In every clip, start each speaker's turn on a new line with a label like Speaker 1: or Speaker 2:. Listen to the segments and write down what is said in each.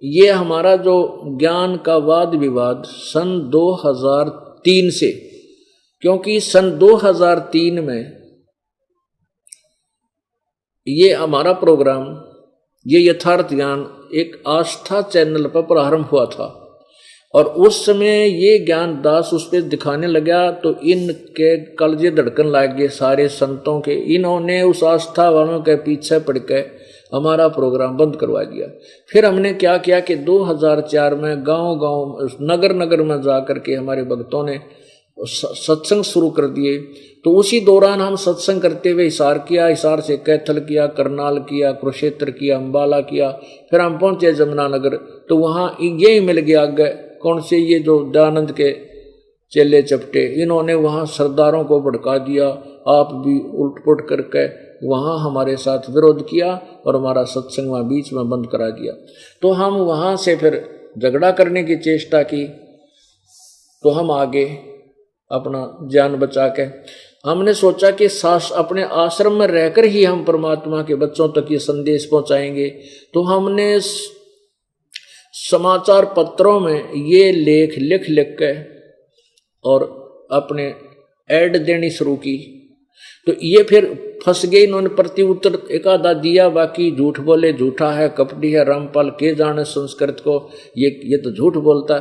Speaker 1: ये हमारा जो ज्ञान का वाद विवाद सन 2003 से, क्योंकि सन 2003 में ये हमारा प्रोग्राम, ये यथार्थ ज्ञान एक आस्था चैनल पर प्रारंभ हुआ था, और उस समय ये ज्ञान दास उस पर दिखाने लगा तो इनके कलजे धड़कन लग गए सारे संतों के। इन्होंने उस आस्था वालों के पीछे पड़ के हमारा प्रोग्राम बंद करवा दिया। फिर हमने क्या किया कि 2004 में गांव गांव नगर नगर में जा कर के हमारे भक्तों ने सत्संग शुरू कर दिए। तो उसी दौरान हम सत्संग करते हुए हिसार किया, हिसार से कैथल किया, करनाल किया, कुरुक्षेत्र किया, अम्बाला किया, फिर हम पहुंचे जमुनानगर। तो वहाँ यही मिल गया आगे कौन से, ये जो दयानंद के चेले चपटे, इन्होंने वहाँ सरदारों को भड़का दिया। आप भी उल्ट पुट करके वहाँ हमारे साथ विरोध किया और हमारा सत्संग वहाँ बीच में बंद करा दिया। तो हम वहाँ से फिर झगड़ा करने की चेष्टा की। तो हम आगे अपना जान बचा के हमने सोचा कि अपने आश्रम में रहकर ही हम परमात्मा के बच्चों तक ये संदेश पहुंचाएंगे। तो हमने समाचार पत्रों में ये लेख लिख लिख के और अपने ऐड देनी शुरू की। तो ये फिर फंस गए, इन्होंने प्रति उत्तर एक आधा दिया, बाकी झूठ बोले, झूठा है, कपटी है, रामपाल के जाने संस्कृत को, ये तो झूठ बोलता।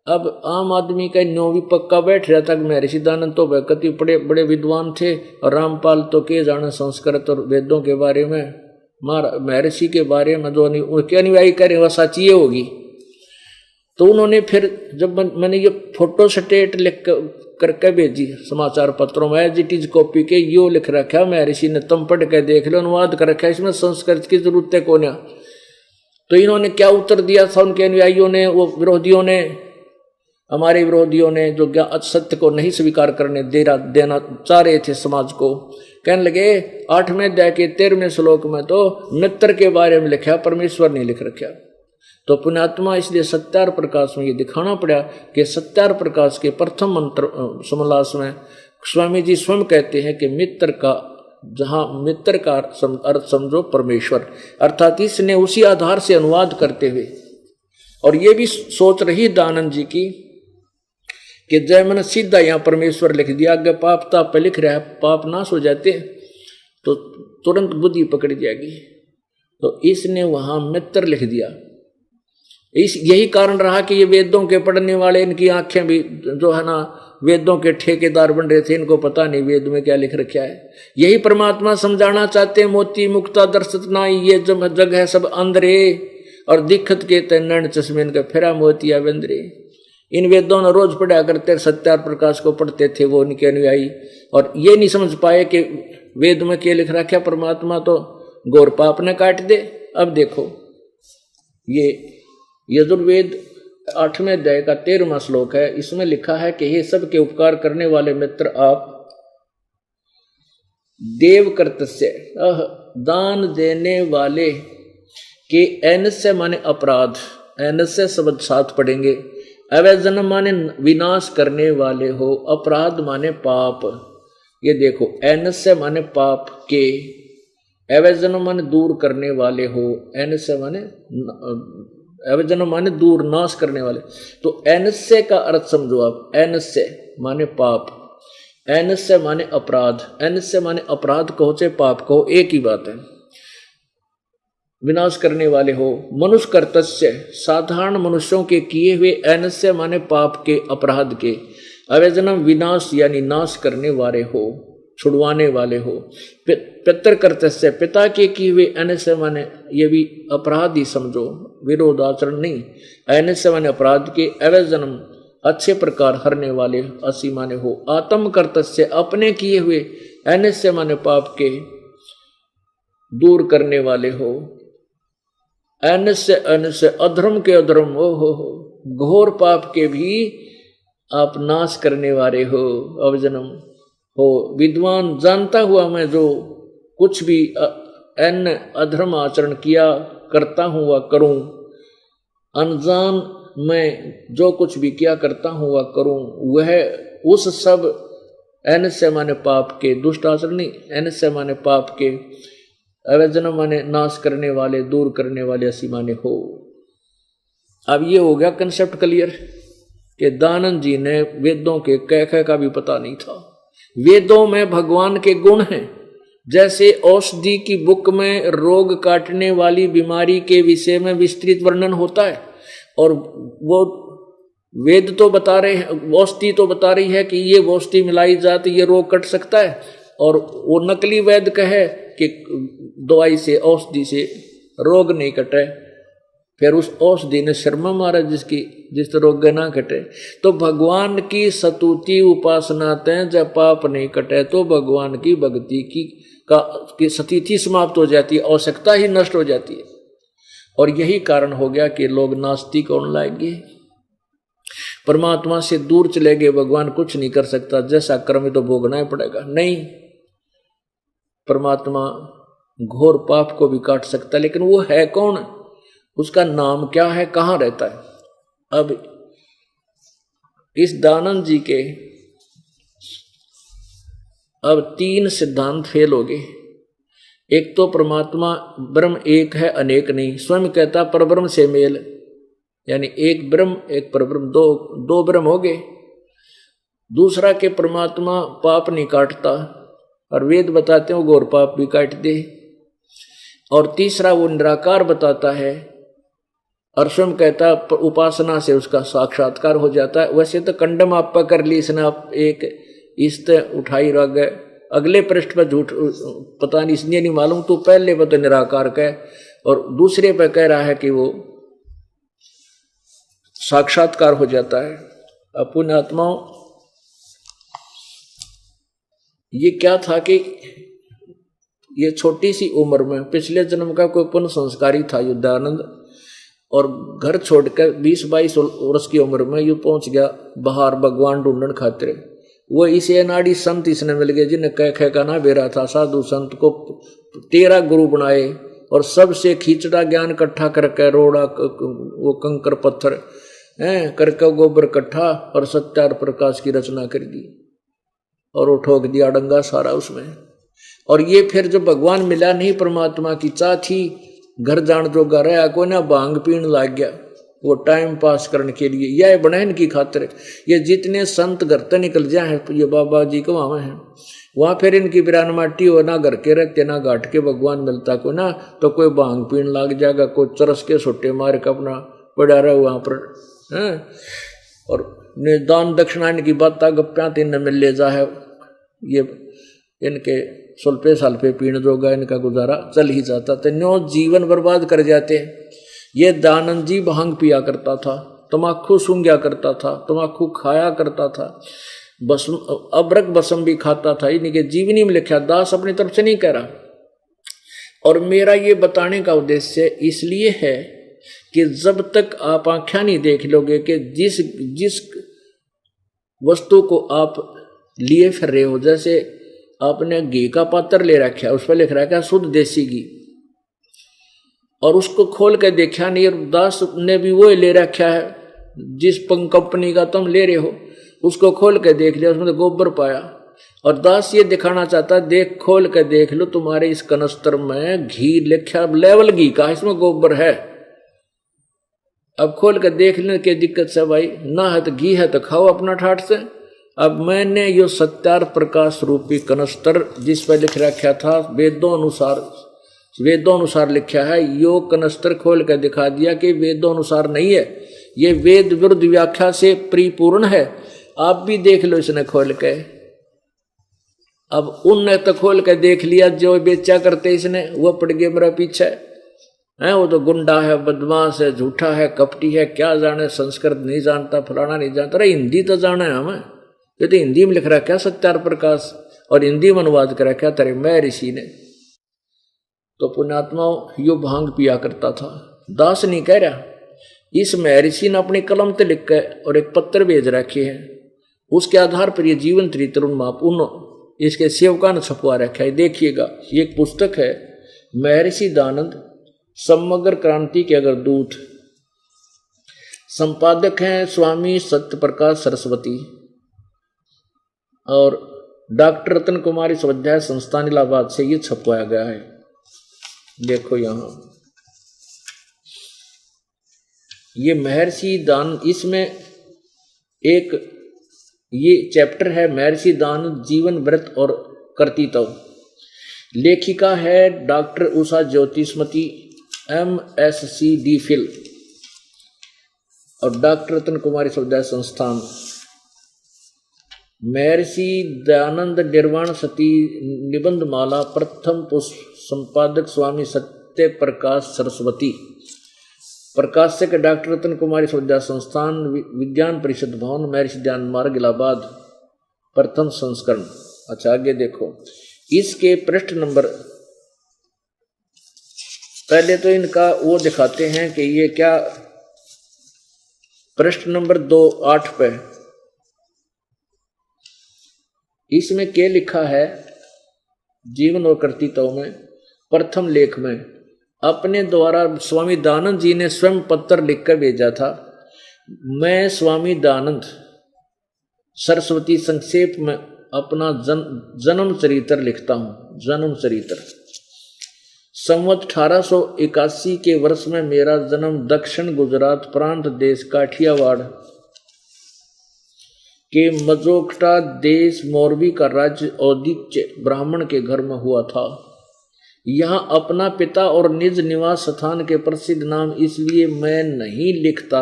Speaker 1: अब आम आदमी का न्यो भी पक्का बैठ रहा था कि महर्षि दयानंद तो कति बड़े बड़े विद्वान थे और रामपाल तो के जाने संस्कृत और वेदों के बारे में, महर्षि के बारे में जो उनके अनुयायी करें वह सच्ची होगी। तो उन्होंने फिर जब मैंने ये फोटो स्टेट लिख करके भेजी समाचार पत्रों में, एज इट इज कॉपी के यो लिख रखा महर्षि ने, तुम पढ़ के देख लो, अनुवाद कर रखा है, इसमें संस्कृत की जरूरत है कौन। तो इन्होंने क्या उत्तर दिया था उनके अनुयायियों ने, वो विरोधियों ने, हमारे विरोधियों ने जो सत्य को नहीं स्वीकार करने देना चाह रहे थे समाज को, कहने लगे 8वें अध्याय के 13वें श्लोक में तो मित्र के बारे में लिखा, परमेश्वर नहीं लिख रखा। तो पुण्यात्मा इसलिए सत्यार प्रकाश में ये दिखाना पड़ा कि सत्यार प्रकाश के प्रथम मंत्र समलास में स्वामी जी स्वयं कहते हैं कि मित्र का, जहां मित्र का अर्थ समझो परमेश्वर, अर्थात इसने उसी आधार से अनुवाद करते हुए, और ये भी सोच रही दयानंद जी की कि जय मन सीधा यहाँ परमेश्वर लिख दिया, आगे पाप ताप पे लिख रहा है, पाप नाश हो जाते तो तुरंत बुद्धि पकड़ जाएगी। तो इसने वहां मित्र लिख दिया। यही कारण रहा कि ये वेदों के पढ़ने वाले, इनकी आंखें भी जो है ना वेदों के ठेकेदार बन रहे थे, इनको पता नहीं वेद में क्या लिख रखा है। यही परमात्मा समझाना चाहते हैं, मोती मुक्ता दर्शत नाई, ये जग है सब अंदरे और दिक्कत के तैन चश्मे इनका फिरा मोतिया बंदरे। इन वेदों ने रोज पढ़ा करते, सत्यार प्रकाश को पढ़ते थे वो उनके अनुयायी, और ये नहीं समझ पाए कि वेद में क्या लिख रखा, परमात्मा तो गौर पाप ने काट दे। अब देखो ये यजुर्वेद 8वें अध्याय का 13वां श्लोक है, इसमें लिखा है कि हे सबके उपकार करने वाले मित्र आप, देव कर्तस्य दान देने वाले के एन से माने अपराध, एन से शब्द साथ पढ़ेंगे, अवैजन माने विनाश करने वाले हो, अपराध माने पाप। ये देखो एन से माने पाप के, अवैजन माने दूर करने वाले हो, एन से माने अवैजन माने दूर नाश करने वाले। तो एन से का अर्थ समझो आप, एन से माने पाप, एन से माने अपराध, एन से माने अपराध कहो चाहे पाप कहो एक ही बात है, विनाश करने वाले हो। मनुष्य कर्तस्य साधारण मनुष्यों के किए हुए, एन से माने पाप के, अपराध के, अवैजनम विनाश यानी नाश करने वाले हो, छुड़वाने वाले हो। पितर कर्तस्य पिता के किए हुए, एन से माने ये भी अपराध ही समझो, विरोध आचरण नहीं, एन से माने अपराध के, अवैजनम अच्छे प्रकार हरने वाले, असी माने हो। आत्म कर्तस्य अपने किए हुए, एन से माने पाप के, दूर करने वाले हो। एन से अधर्म के, अधर्म हो घोर पाप के भी आप नाश करने वाले हो, अवजनम हो। विद्वान जानता हुआ मैं जो कुछ भी एन अधर्म आचरण किया करता हूँ वह करूं, अनजान मैं जो कुछ भी किया करता हूँ वह करूं, वह उस सब एन से माने पाप के, दुष्ट आचरण नहीं, एन से माने पाप के, अवैजन माने नाश करने वाले, दूर करने वाले, ऐसी माने हो। अब ये हो गया कंसेप्ट क्लियर कि दानंद जी ने वेदों के कह का भी पता नहीं था। वेदों में भगवान के गुण हैं। जैसे औषधि की बुक में रोग काटने वाली बीमारी के विषय में विस्तृत वर्णन होता है, और वो वेद तो बता रहे हैं, औषधि तो बता रही है कि ये औषधि मिलाई जाए तो ये रोग कट सकता है, और वो नकली वैद्य कहे कि दवाई से औषधि से रोग नहीं कटे, फिर उस औषधि ने शर्मा मारा जिस रोग ना कटे। तो भगवान की स्तुति उपासना ते जब पाप नहीं कटे तो भगवान की भक्ति की स्थिति समाप्त हो जाती है, आवश्यकता ही नष्ट हो जाती है। और यही कारण हो गया कि लोग नास्तिक होने लगे, परमात्मा से दूर चले गए, भगवान कुछ नहीं कर सकता, जैसा कर्म तो भोगना ही पड़ेगा। नहीं, परमात्मा घोर पाप को भी काट सकता है, लेकिन वो है कौन, उसका नाम क्या है, कहाँ रहता है। अब इस दानंद जी के अब 3 सिद्धांत फेल हो गए। एक तो परमात्मा ब्रह्म एक है, अनेक नहीं, स्वयं कहता परब्रह्म से मेल, यानी एक ब्रह्म एक परब्रह्म, दो ब्रह्म हो गए। दूसरा के परमात्मा पाप नहीं काटता, और वेद बताते हैं वो घोर पाप भी काट दे। और तीसरा वो निराकार बताता है, और स्वयं कहता उपासना से उसका साक्षात्कार हो जाता है। वैसे तो कंडम आप कर ली इसने, आप एक इस्त उठाई रह गए, अगले पृष्ठ पर झूठ पता नहीं, इसलिए नहीं मालूम, तो पहले पर तो निराकार कह और दूसरे पर कह रहा है कि वो साक्षात्कार हो जाता है। अपुण्य आत्माओं, ये क्या था कि ये छोटी सी उम्र में पिछले जन्म का कोई पुण्य संस्कारी था युद्धानंद, और घर छोड़कर 20-22 वर्ष की उम्र में यूं पहुंच गया बाहर भगवान ढूंढने खातिर। वो इसे नाड़ी संत इसने मिल गए जिन्हें कह का ना बेरा था। साधु संत को 13 गुरु बनाए, और सबसे खींचड़ा ज्ञान इकट्ठा करके रोड़ा वो कंकर पत्थर करके गोबर इकट्ठा और सत्यार प्रकाश की रचना कर दी, और वो ठोक दिया डंगा सारा उसमें। और ये फिर जो भगवान मिला नहीं, परमात्मा की चाह थी, घर जान जोगा रहा, कोई ना भांग पीण लाग गया वो टाइम पास करने के लिए, यह बनैन की खातिर। ये जितने संत घर से निकल जाए हैं, ये बाबा जी को वहाँ हैं, वहाँ फिर इनकी बिरान माटी हो, ना घर के रहते ना घाट के भगवान मिलता को ना, तो कोई भांग पीण लाग जाएगा, कोई चरस के छोटे मार के अपना पड़ा रहा वहाँ पर है। और दान दक्षिणा इनकी बात गप्या तीन मिल ले जा है, ये इनके सुल्पे साल्पे पीण जोगा इनका गुजारा चल ही जाता था, न्यो जीवन बर्बाद कर जाते। ये दानंद जी भांग पिया करता था, तमाकू सूंघा करता था, तमाकू खाया करता था, बसम अबरक बसम भी खाता था। इनके जीवनी में लिखा, दास अपनी तरफ से नहीं कह रहा। और मेरा ये बताने का उद्देश्य इसलिए है कि जब तक आप आंखें नहीं देख लोगे कि जिस वस्तु को आप लिए फिर रहे हो, जैसे आपने घी का पात्र ले रखा है, उस पर लिख रखा है शुद्ध देसी घी, और उसको खोल के देखा नहीं, और दास ने भी वो ले रखा है जिस कंपनी का तुम ले रहे हो, उसको खोल के देख लिया, उसमें तो गोबर पाया, और दास ये दिखाना चाहता है देख खोल के देख लो तुम्हारे इस कनस्तर में घी लिखा, लेवल घी का, इसमें गोबर है। अब खोल के देख लेने की दिक्कत से भाई, ना है तो घी है तो खाओ अपना ठाठ से। अब मैंने यो सत्यार प्रकाश रूपी कनस्तर जिस पर लिख रखा था वेदों अनुसार लिखा है, यो कनस्तर खोल कर दिखा दिया कि वेदों अनुसार नहीं है, ये वेद विरुद्ध व्याख्या से परिपूर्ण है। आप भी देख लो इसने खोल के। अब उनने तो खोल के देख लिया, जो बेचा करते इसने वो पड़ गए मेरा पीछे है, वो तो गुंडा है, बदमाश है, झूठा है, कपटी है, क्या जाने, संस्कृत नहीं जानता, फलाना नहीं जानता। अरे हिंदी तो जाना है हमें, ये तो हिंदी में लिख रहा क्या सत्यार प्रकाश, और हिंदी में अनुवाद कर रखा तेरे मैं ऋषि ने। तो पुण्यात्माओं यो भांग पिया करता था, दास नहीं कह रहा। इस महर्षि ने अपनी कलम से लिख के और एक पत्र भेज रखे हैं, उसके आधार पर ये जीवन चरित्र उन इसके सेवका ने छपवा रखा है। देखिएगा, ये एक पुस्तक है महर्षि दानंद समग्र क्रांति के अगर दूत, संपादक हैं स्वामी सत्य प्रकाश सरस्वती, और डॉक्टर रतन कुमारी स्वाध्याय संस्थान इलाहाबाद से ये छपवाया गया है। देखो यहाँ ये महर्षि दान, इसमें एक ये चैप्टर है महर्षि दानंद जीवन व्रत और कर्तृत्व। लेखिका है डॉक्टर उषा ज्योतिष्मती MSc DPhil और डॉक्टर रत्न कुमारी स्वाध्याय संस्थान। महर्षि दयानंद निर्वाण सती निबंध माला प्रथम पुष्प संपादक स्वामी सत्य प्रकाश सरस्वती। प्रकाशक डॉक्टर रत्न कुमारी स्वाध्याय संस्थान विज्ञान परिषद भवन महर्षि ध्यान मार्ग इलाहाबाद प्रथम संस्करण। अच्छा आगे देखो, इसके पृष्ठ नंबर, पहले तो इनका वो दिखाते हैं कि ये क्या, पृष्ठ नंबर 2-8 पे इसमें क्या लिखा है। जीवन और कर्तृत्व में प्रथम लेख में अपने द्वारा स्वामी दयानंद जी ने स्वयं पत्र लिखकर भेजा था। मैं स्वामी दयानंद सरस्वती संक्षेप में अपना जन्म चरित्र लिखता हूँ। जन्म चरित्र। संवत 1881 के वर्ष में मेरा जन्म दक्षिण गुजरात प्रांत देश काठियावाड़ के मजोकटा देश मोरबी का राज्य औदिच्य ब्राह्मण के घर में हुआ था। यहाँ अपना पिता और निज निवास स्थान के प्रसिद्ध नाम इसलिए मैं नहीं लिखता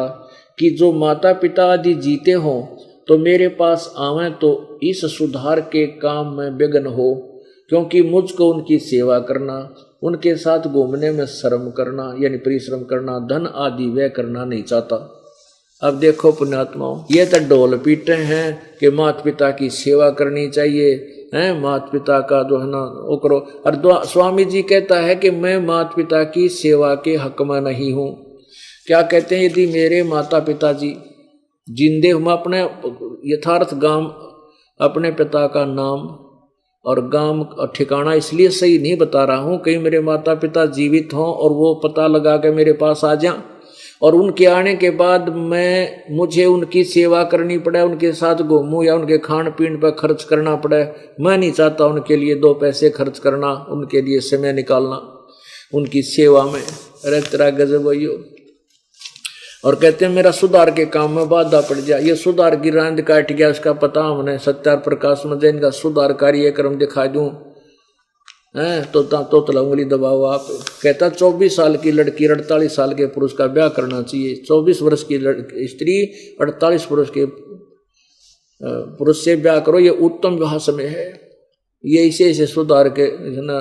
Speaker 1: कि जो माता पिता आदि जीते हों तो मेरे पास आवें तो इस सुधार के काम में विघ्न हो, क्योंकि मुझको उनकी सेवा करना, उनके साथ घूमने में श्रम करना यानी परिश्रम करना, धन आदि व्यय करना नहीं चाहता। अब देखो पुण्यात्माओं, ये तो ढोल पीटे हैं कि माता पिता की सेवा करनी चाहिए, हैं माता पिता का जो है ना वो करो। और स्वामी जी कहता है कि मैं माता पिता की सेवा के हक में नहीं हूँ। क्या कहते हैं, यदि मेरे माता पिता जी जिंदे हूँ, मैं अपने यथार्थ गांव, अपने पिता का नाम और गांव ठिकाना इसलिए सही नहीं बता रहा हूँ कहीं मेरे माता पिता जीवित हों और वो पता लगा के मेरे पास आ जाएं और उनके आने के बाद मुझे उनकी सेवा करनी पड़े, उनके साथ घूमूं या उनके खान पीन पर खर्च करना पड़े। मैं नहीं चाहता उनके लिए 2 पैसे खर्च करना, उनके लिए समय निकालना उनकी सेवा में। अरे तेरा गजब हो। और कहते हैं मेरा सुधार के काम में बाधा पड़ जाए। ये सुधार की रांद काट गया, उसका पता हमने सत्यार प्रकाश में जैन का सुधार कार्य क्रम दिखा दूं हैं तो उंगली दबाओ आप। कहता 24 साल की लड़की 48 साल के पुरुष का ब्याह करना चाहिए। 24 वर्ष की स्त्री 48 वर्ष के पुरुष से ब्याह करो, ये उत्तम विवाह समय है। ये ऐसे सुधार के ना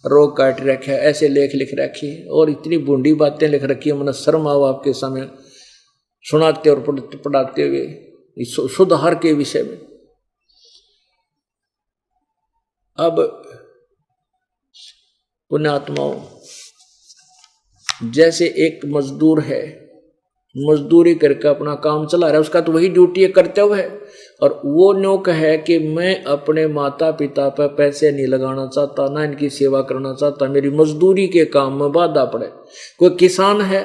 Speaker 1: रोग काट रखे, ऐसे लेख लिख रखी और इतनी बूंदी बातें लिख रखी है, मैंने शर्म आओ आपके सामने सुनाते और पढ़ाते हुए सुधार के विषय में। अब पुण्यात्माओं, जैसे एक मजदूर है, मजदूरी करके अपना काम चला रहा है, उसका तो वही ड्यूटी है, कर्तव्य है। और वो नौक है कि मैं अपने माता पिता पर पैसे नहीं लगाना चाहता, ना इनकी सेवा करना चाहता, मेरी मजदूरी के काम में बाधा पड़े। कोई किसान है,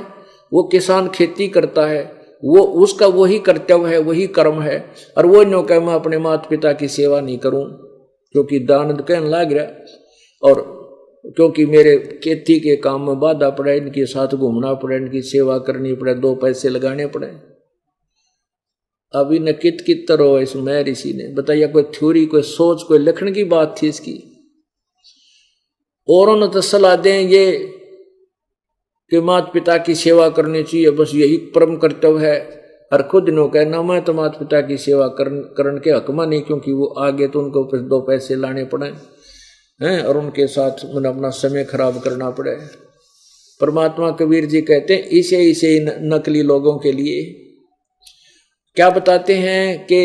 Speaker 1: वो किसान खेती करता है, वो उसका वही कर्तव्य है, वही कर्म है। और वो नौक है मैं अपने माता पिता की सेवा नहीं करूं क्योंकि दानंद कहने लग रहा और क्योंकि मेरे खेती के काम में बाधा पड़े, इनके साथ घूमना पड़े, इनकी सेवा करनी पड़े, 2 पैसे लगाने पड़े। अभी न कित तरह इस महर्षि ने बताइए, कोई थ्योरी, कोई सोच, कोई लिखने की बात थी इसकी। औरों ने तो सलाह दें ये कि माता पिता की सेवा करनी चाहिए, बस यही परम कर्तव्य है। और खुद नो कहना मैं तो माता पिता की सेवा करने के हक में नहीं, क्योंकि वो आगे तो उनको 2 पैसे लाने पड़े हैं और उनके साथ मैंने अपना समय खराब करना पड़े। परमात्मा कबीर जी कहते हैं इसे नकली लोगों के लिए क्या बताते हैं कि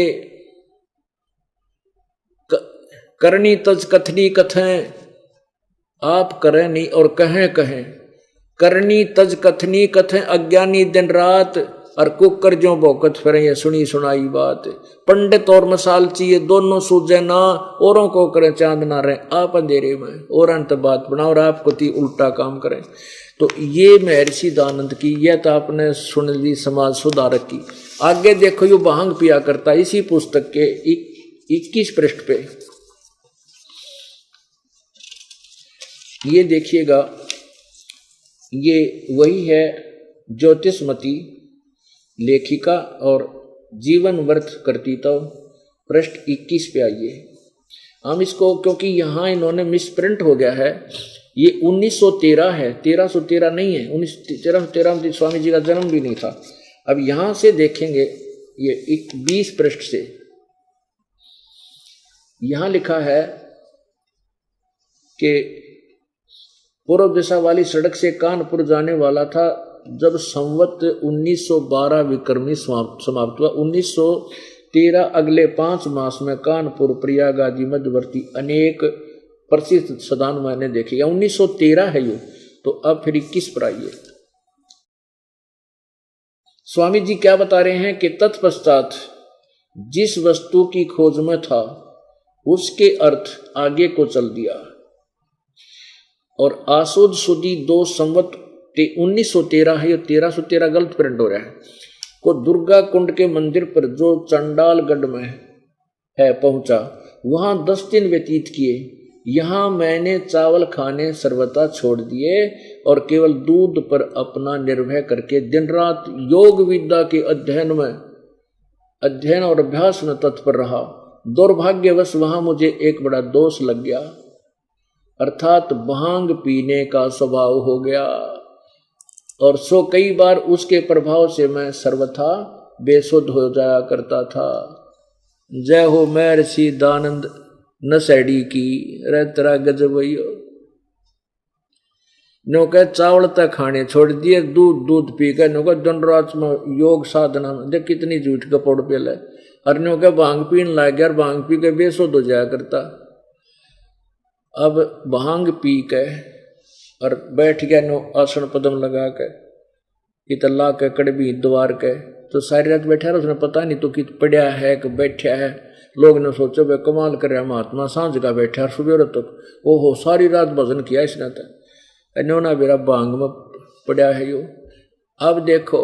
Speaker 1: करनी तज कथनी कथें, आप करें नहीं और कहें कहें। करनी तज कथनी कथें, अज्ञानी दिन रात और कुकर जो भौकत फिरे, ये सुनी सुनाई बात। पंडित और मसाल चाहिए दोनों सूझे ना, औरों को करें चांद ना रहे, आप अंधेरे में और अंत बात बनाओ और आपको ती उल्टा काम करें। तो ये महर्षि दयानंद की, यह तो आपने सुन ली समाज सुधारक की। आगे देखो ये भांग पिया करता इसी पुस्तक के 21 पृष्ठ पे, ये देखिएगा, ये वही है ज्योतिष्मती लेखिका और जीवन व्रत करती तो पृष्ठ 21 पे आइए। हम इसको, क्योंकि यहाँ इन्होंने मिसप्रिंट हो गया है, ये 1913 है, 1313 नहीं है। 1313 में स्वामी जी का जन्म भी नहीं था। अब यहाँ से देखेंगे, ये 20 पृष्ठ से यहाँ लिखा है कि पूर्व दिशा वाली सड़क से कानपुर जाने वाला था। जब संवत 1912 विक्रमी समाप्त हुआ, 1913 अगले 5 मास में कानपुर, प्रयागराज मध्यवर्ती अनेक प्रसिद्ध सदान मैंने देखे। 1913 है ये, तो अब फिर 21 पर आइए। स्वामी जी क्या बता रहे हैं कि तत्पश्चात जिस वस्तु की खोज में था उसके अर्थ आगे को चल दिया, और आसुद सुदी 2 संवत 1913 है, ये 1313 गलत प्रिंट हो रहा है, को दुर्गा कुंड के मंदिर पर जो चंडालगढ़ में है पहुंचा, वहां 10 दिन व्यतीत किए। यहाँ मैंने चावल खाने सर्वथा छोड़ दिए और केवल दूध पर अपना निर्भय करके दिन रात योग विद्या के अध्ययन और अभ्यास में तत्पर रहा। दुर्भाग्यवश वहां मुझे एक बड़ा दोष लग गया, अर्थात भांग पीने का स्वभाव हो गया, और सो कई बार उसके प्रभाव से मैं सर्वथा बेसुध हो जाया करता था। जय हो महर्षि दानंद नशेड़ी की, रे तेरा गजब भैया। नो कह चावल तक खाने छोड़ दिए, दूध पी कर नो कह दिन रात में योग साधना में, देख कितनी झूठ कपड़ पे ले। और नो कह भांग पीने लग गया, भांग पी के बेसुध हो जाया करता। अब भांग पी के और बैठ गया नो आसन पदम लगा के, इतला के कड़बी द्वार के, तो सारी रात बैठा रहा, उसने पता नहीं तो कि पड़ा है कि बैठा है। लोग ने सोचो वे कमाल कर रहा महात्मा, सांझ का बैठा और सुबह तक ओहो सारी रात भजन किया इसने, तो इन्होंने मेरा भांग में पड़ा है यो। अब देखो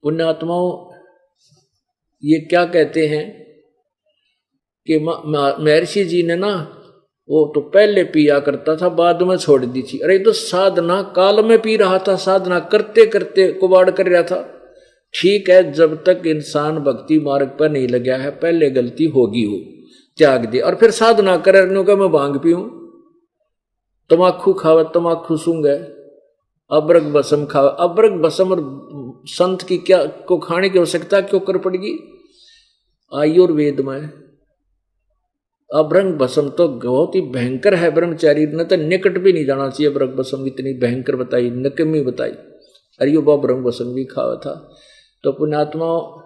Speaker 1: पुण्यात्माओं, ये क्या कहते हैं कि महर्षि जी ने ना, वो तो पहले पिया करता था, बाद में छोड़ दी थी। अरे तो साधना काल में पी रहा था, साधना करते करते कुबाड़ कर रहा था। ठीक है, जब तक इंसान भक्ति मार्ग पर नहीं लगा है, पहले गलती होगी हो, त्याग दे, और फिर साधना करने का मैं भांग पीऊं, तमाकू खावा, तमाकू सूंगे, अबरग बसम खावा, अबरग बसम और संत की क्या को खाने की आवश्यकता क्यों कर पड़ेगी? आयुर्वेद में अभ्रंग भस्म तो बहुत ही भयंकर है, ब्रह्मचारी न तो निकट भी नहीं जाना चाहिए। अभ्रंग भस्म इतनी भयंकर बताई, नकमी बताई, अरे वो अभ्रंग भस्म भी खावा था। तो पुण्यात्माओं,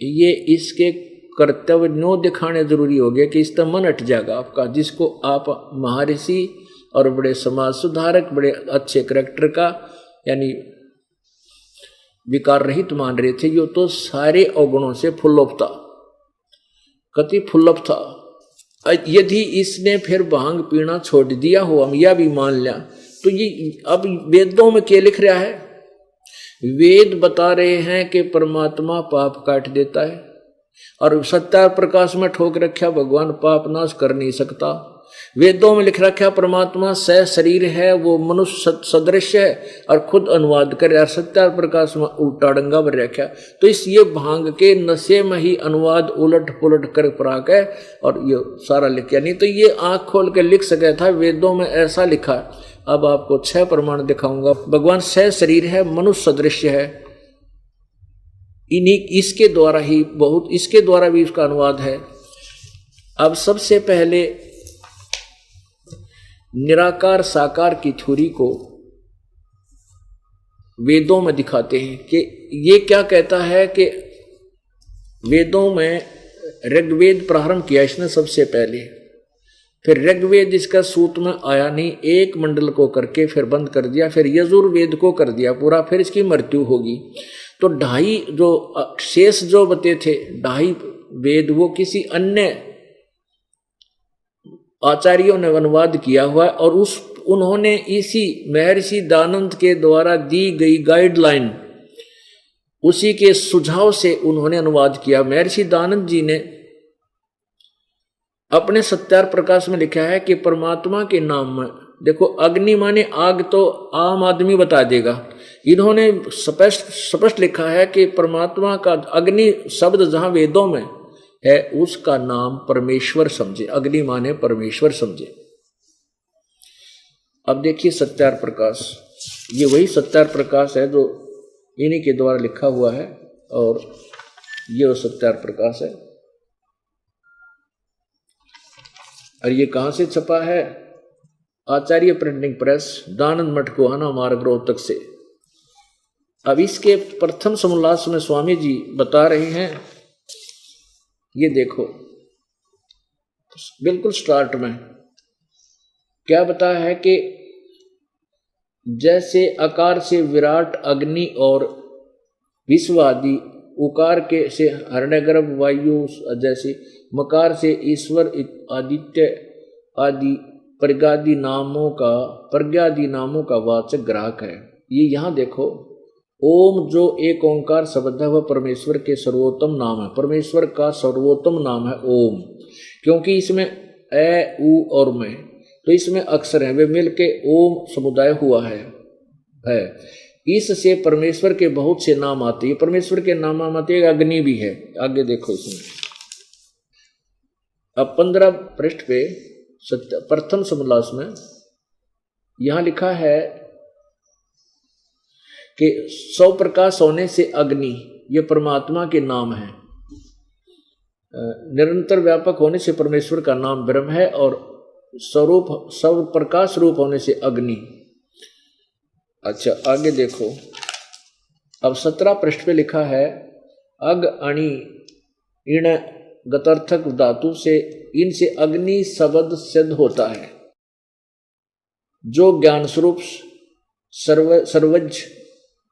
Speaker 1: ये इसके कर्तव्य नो दिखाने जरूरी हो गया कि इसका मन हट जाएगा आपका, जिसको आप महर्षि और बड़े समाज सुधारक, बड़े अच्छे करैक्टर का यानी विकार रहित मान रहे थे, यो तो सारे अवगुणों से फुल्लफ था, कति फुल्लफ था। यदि इसने फिर भांग पीना छोड़ दिया हो, हम यह भी मान लिया, तो ये अब वेदों में क्या लिख रहा है? वेद बता रहे हैं कि परमात्मा पाप काट देता है, और सत्या प्रकाश में ठोक रखा भगवान पाप नाश कर नहीं सकता। वेदों में लिख रखा परमात्मा सह शरीर है, वो मनुष्य सदृश है, और खुद अनुवाद करे, और सत्या प्रकाश में उल्टा डंगा भर रखा। तो इस ये भांग के नशे में ही अनुवाद उलट पुलट कर पराक है, और ये सारा लिखा। नहीं तो ये आंख खोल के लिख सके था, वेदों में ऐसा लिखा। अब आपको 6 प्रमाण दिखाऊंगा। भगवान सह शरीर है, मनुष्य सदृश है, इन्हीं इसके द्वारा ही बहुत, इसके द्वारा भी इसका अनुवाद है। अब सबसे पहले निराकार साकार की थ्योरी को वेदों में दिखाते हैं कि ये क्या कहता है कि वेदों में ऋग्वेद प्रारंभ किया इसने सबसे पहले, फिर ऋग्वेद इसका सूत में आया नहीं, एक मंडल को करके फिर बंद कर दिया, फिर यजुर्वेद को कर दिया पूरा, फिर इसकी मृत्यु होगी। तो 2.5 जो शेष जो बते थे 2.5 वेद, वो किसी अन्य आचार्यों ने अनुवाद किया हुआ है, और उन्होंने इसी महर्षि दानंद के द्वारा दी गई गाइडलाइन, उसी के सुझाव से उन्होंने अनुवाद किया। महर्षि दानंद जी ने अपने सत्यार प्रकाश में लिखा है कि परमात्मा के नाम में, देखो अग्नि माने आग तो आम आदमी बता देगा, इन्होंने स्पष्ट स्पष्ट लिखा है कि परमात्मा का अग्नि शब्द जहां वेदों में है उसका नाम परमेश्वर समझे, अग्नि माने परमेश्वर समझे। अब देखिए सत्यार प्रकाश, ये वही सत्यार प्रकाश है जो इन्हीं के द्वारा लिखा हुआ है, और ये वो सत्यार प्रकाश है। और ये कहां से छपा है? आचार्य प्रिंटिंग प्रेस, दानंद मठ गोहाना मार्ग रोहतक से। अब इसके प्रथम समोल्लास में स्वामी जी बता रहे हैं, ये देखो बिल्कुल स्टार्ट में क्या बताया है कि जैसे आकार से विराट अग्नि और विश्व आदि, उकार के से हरणगर्भ वायु जैसे, मकार से ईश्वर आदित्य आदि प्रज्ञादि नामों का वाचक ग्राहक है। ये यहाँ देखो, ओम जो एक ओंकार शब्द है वह परमेश्वर के सर्वोत्तम नाम है। परमेश्वर का सर्वोत्तम नाम है ओम, क्योंकि इसमें ए उ और मैं, तो इसमें अक्षर हैं, वे मिलके ओम समुदाय हुआ है। इससे परमेश्वर के बहुत से नाम आते हैं। परमेश्वर के नाम आते हैं, अग्नि भी है। आगे देखो इसमें, अब 15 पृष्ठ पे प्रथम समोल्लास में यहां लिखा है कि 100 प्रकाश होने से अग्नि, ये परमात्मा के नाम है। निरंतर व्यापक होने से परमेश्वर का नाम ब्रह्म है, और स्वरूप सब प्रकाश रूप होने से अग्नि। अच्छा आगे देखो, अब 17 पृष्ठ पे लिखा है, अग अणि इण गतर्थक धातु से, इनसे अग्नि शब्द सिद्ध होता है, जो ज्ञान स्वरूप सर्वज्ञ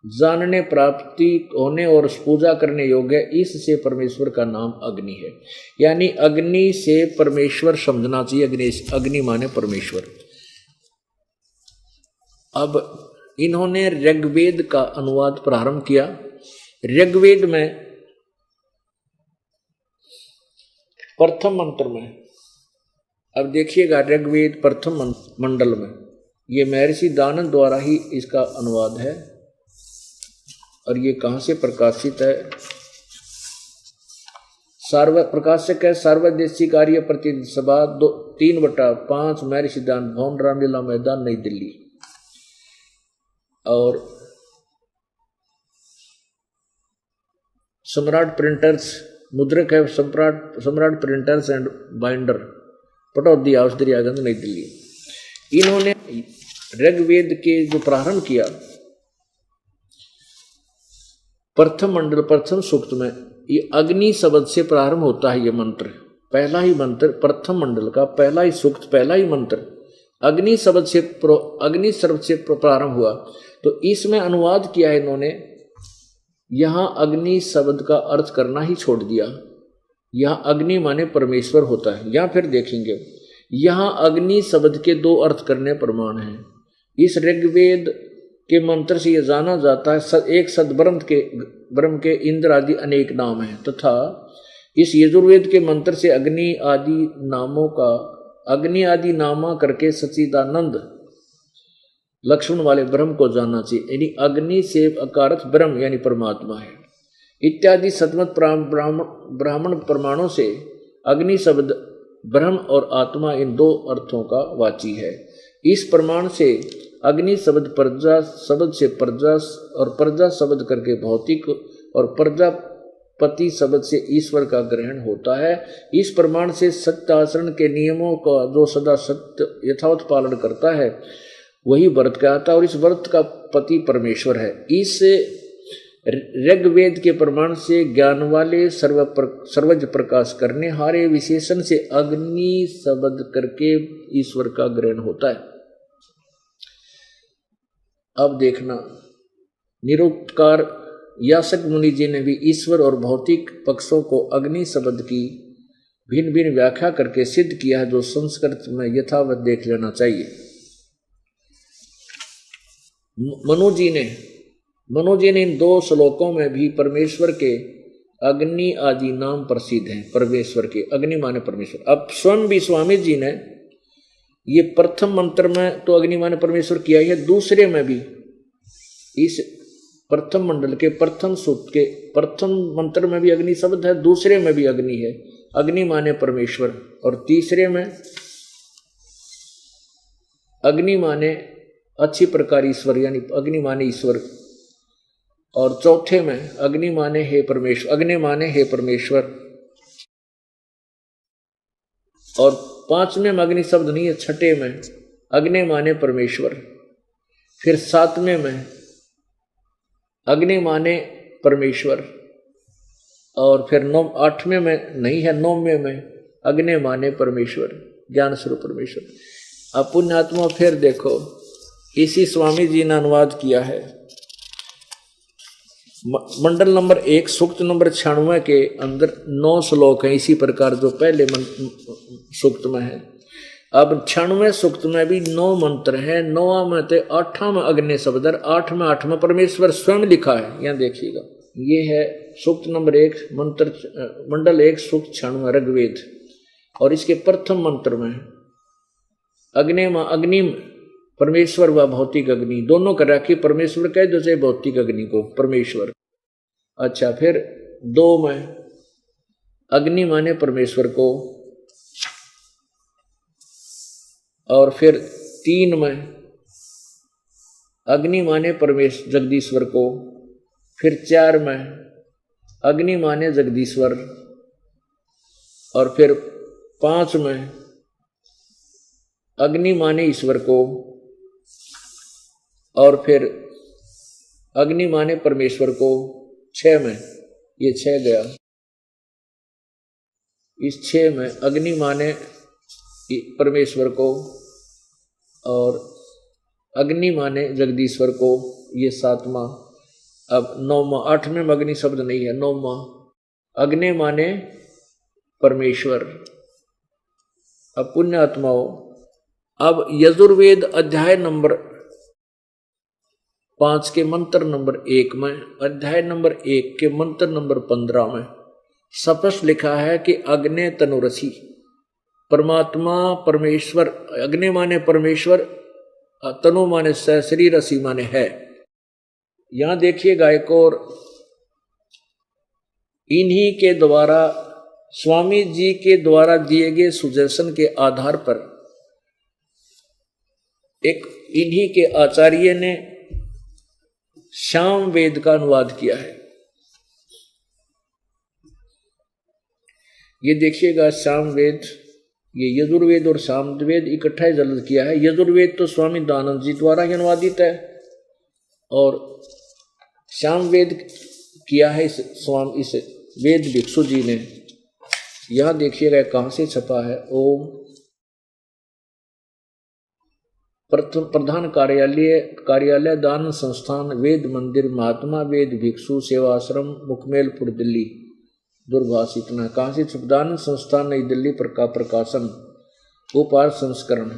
Speaker 1: जानने, प्राप्ति होने और पूजा करने योग्य है। इससे परमेश्वर का नाम अग्नि है। यानी अग्नि से परमेश्वर समझना चाहिए। अग्नि माने परमेश्वर। अब इन्होंने ऋग्वेद का अनुवाद प्रारंभ किया। ऋग्वेद में प्रथम मंत्र में, अब देखिएगा ऋग्वेद प्रथम मंडल में, ये महर्षि दानंद द्वारा ही इसका अनुवाद है। और ये कहाँ से प्रकाशित है? प्रकाशक है सार्वदेशी कार्य प्रतिनिधि सभा 3/5 महर्षि दानंद भवन, रामलीला मैदान, नई दिल्ली। और सम्राट प्रिंटर्स मुद्रक है, सम्राट printers and binder, Pataudi house, Daryaganj, नई दिल्ली। इन्होंने ऋग्वेद के जो प्रारंभ किया, प्रथम मंडल प्रथम सूक्त में, ये अग्नि शब्द से प्रारंभ होता है। ये मंत्र, पहला ही मंत्र प्रथम मंडल का पहला ही सूक्त, पहला ही मंत्र अग्नि शब्द से प्रारंभ हुआ। तो इसमें अनुवाद किया है इन्होंने, यहां अग्नि शब्द का अर्थ करना ही छोड़ दिया। यहां अग्नि माने परमेश्वर होता है। या फिर देखेंगे, यहां अग्नि शब्द के 2 अर्थ करने प्रमाण हैं। इस ऋग्वेद के मंत्र से यह जाना जाता है, एक सद ब्रह्म के इंद्र आदि अनेक नाम हैं, तथा इस यजुर्वेद के मंत्र से अग्नि आदि नामा करके सच्चिदानंद लक्ष्मण वाले ब्रह्म को जानना चाहिए। यानी अग्नि से अकारथ ब्रह्म यानी परमात्मा है। इत्यादि सतमत ब्राह्मण प्रमाणों से अग्नि शब्द ब्रह्म और आत्मा इन 2 अर्थों का वाची है। इस प्रमाण से अग्नि शब्द प्रजा शब्द से प्रजा और प्रजा शब्द करके भौतिक और प्रजापति शब्द से ईश्वर का ग्रहण होता है। इस प्रमाण से सत्य आचरण के नियमों का जो सदा सत्य यथावत पालन करता है वही व्रत कहता है, और इस व्रत का पति परमेश्वर है। इस ऋग्वेद के प्रमाण से ज्ञान वाले सर्वज्ञ प्रकाश करने हारे विशेषण से अग्नि शब्द करके ईश्वर का ग्रहण होता है। अब देखना, निरुक्तकार यासक मुनि जी ने भी ईश्वर और भौतिक पक्षों को अग्नि शब्द की भिन्न भिन्न व्याख्या करके सिद्ध किया है, जो संस्कृत में यथावत देख लेना चाहिए। मनु जी ने इन 2 श्लोकों में भी परमेश्वर के अग्नि आदि नाम प्रसिद्ध हैं। परमेश्वर के अग्नि माने परमेश्वर। अब स्वयं भी स्वामी जी ने ये प्रथम मंत्र में तो अग्नि माने परमेश्वर किया ही है, दूसरे में भी इस प्रथम मंडल के प्रथम सूक्त के प्रथम मंत्र में भी अग्नि शब्द है, दूसरे में भी अग्नि है। अग्नि माने परमेश्वर, और तीसरे में अग्नि माने अच्छी प्रकार ईश्वर, यानी अग्नि माने ईश्वर, और चौथे में अग्नि माने हे परमेश्वर, अग्नि माने हे परमेश्वर, और पांचवें में अग्नि शब्द नहीं है, छठे में अग्नि माने परमेश्वर, फिर सातवें में अग्नि माने परमेश्वर, और फिर आठवें में नहीं है, नौवें में अग्नि माने परमेश्वर, ज्ञान स्वरूप परमेश्वर। अब पुण्यात्मा फिर देखो, इसी स्वामी जी ने अनुवाद किया है मंडल नंबर 1 सूक्त नंबर 96 के अंदर 9 श्लोक हैं इसी प्रकार जो पहले सूक्त में है। अब 96वें सूक्त में भी 9 मंत्र हैं, 9 में तो 8 में अग्नि शब्द, 8 में परमेश्वर स्वयं लिखा है। यहाँ देखिएगा, ये है सूक्त नंबर 1 मंत्र मंडल 1 सूक्त 96 ऋग्वेद, और इसके प्रथम मंत्र में अग्नि परमेश्वर व भौतिक अग्नि दोनों कर रखी, परमेश्वर कह दो चाहे भौतिक अग्नि को परमेश्वर। अच्छा, फिर 2 में अग्नि माने परमेश्वर को, और फिर 3 में अग्नि माने परमेश्वर जगदीश्वर को, फिर 4 में अग्नि माने जगदीश्वर, और फिर 5 में अग्नि माने ईश्वर को, और फिर अग्नि माने परमेश्वर को 6 में, ये 6 गया, इस 6 में अग्नि माने परमेश्वर को और अग्नि माने जगदीश्वर को, ये 7वां। अब 9वां, 8वें में अग्नि शब्द नहीं है, 9वां अग्नि माने परमेश्वर। अब पुण्य आत्माओं, अब यजुर्वेद अध्याय नंबर 5 के मंत्र नंबर 1 में, अध्याय नंबर 1 के मंत्र नंबर 15 में स्पष्ट लिखा है कि अग्नि तनुरसी, परमात्मा परमेश्वर, अग्नि माने परमेश्वर, तनु माने शरीर, रसी माने है। यहां देखिएगा एक और, इन्हीं के द्वारा स्वामी जी के द्वारा दिए गए सुजेशन के आधार पर एक इन्हीं के आचार्य ने साम वेद का अनुवाद किया है। ये देखिएगा साम वेद, ये यजुर्वेद और सामवेद इकट्ठा ही जल्द किया है। यजुर्वेद तो स्वामी दयानंद जी द्वारा ही अनुवादित है, और सामवेद किया है इस वेद भिक्षु जी ने। यहां देखिएगा कहां से छपा है। ओम प्रधान कार्यालय दान संस्थान वेद मंदिर महात्मा वेद भिक्षु सेवा आश्रम मुखमेलपुर दिल्ली, दूरभाष इतना। कहाँ से? दान संस्थान नई दिल्ली प्रकाशन उपार संस्करण।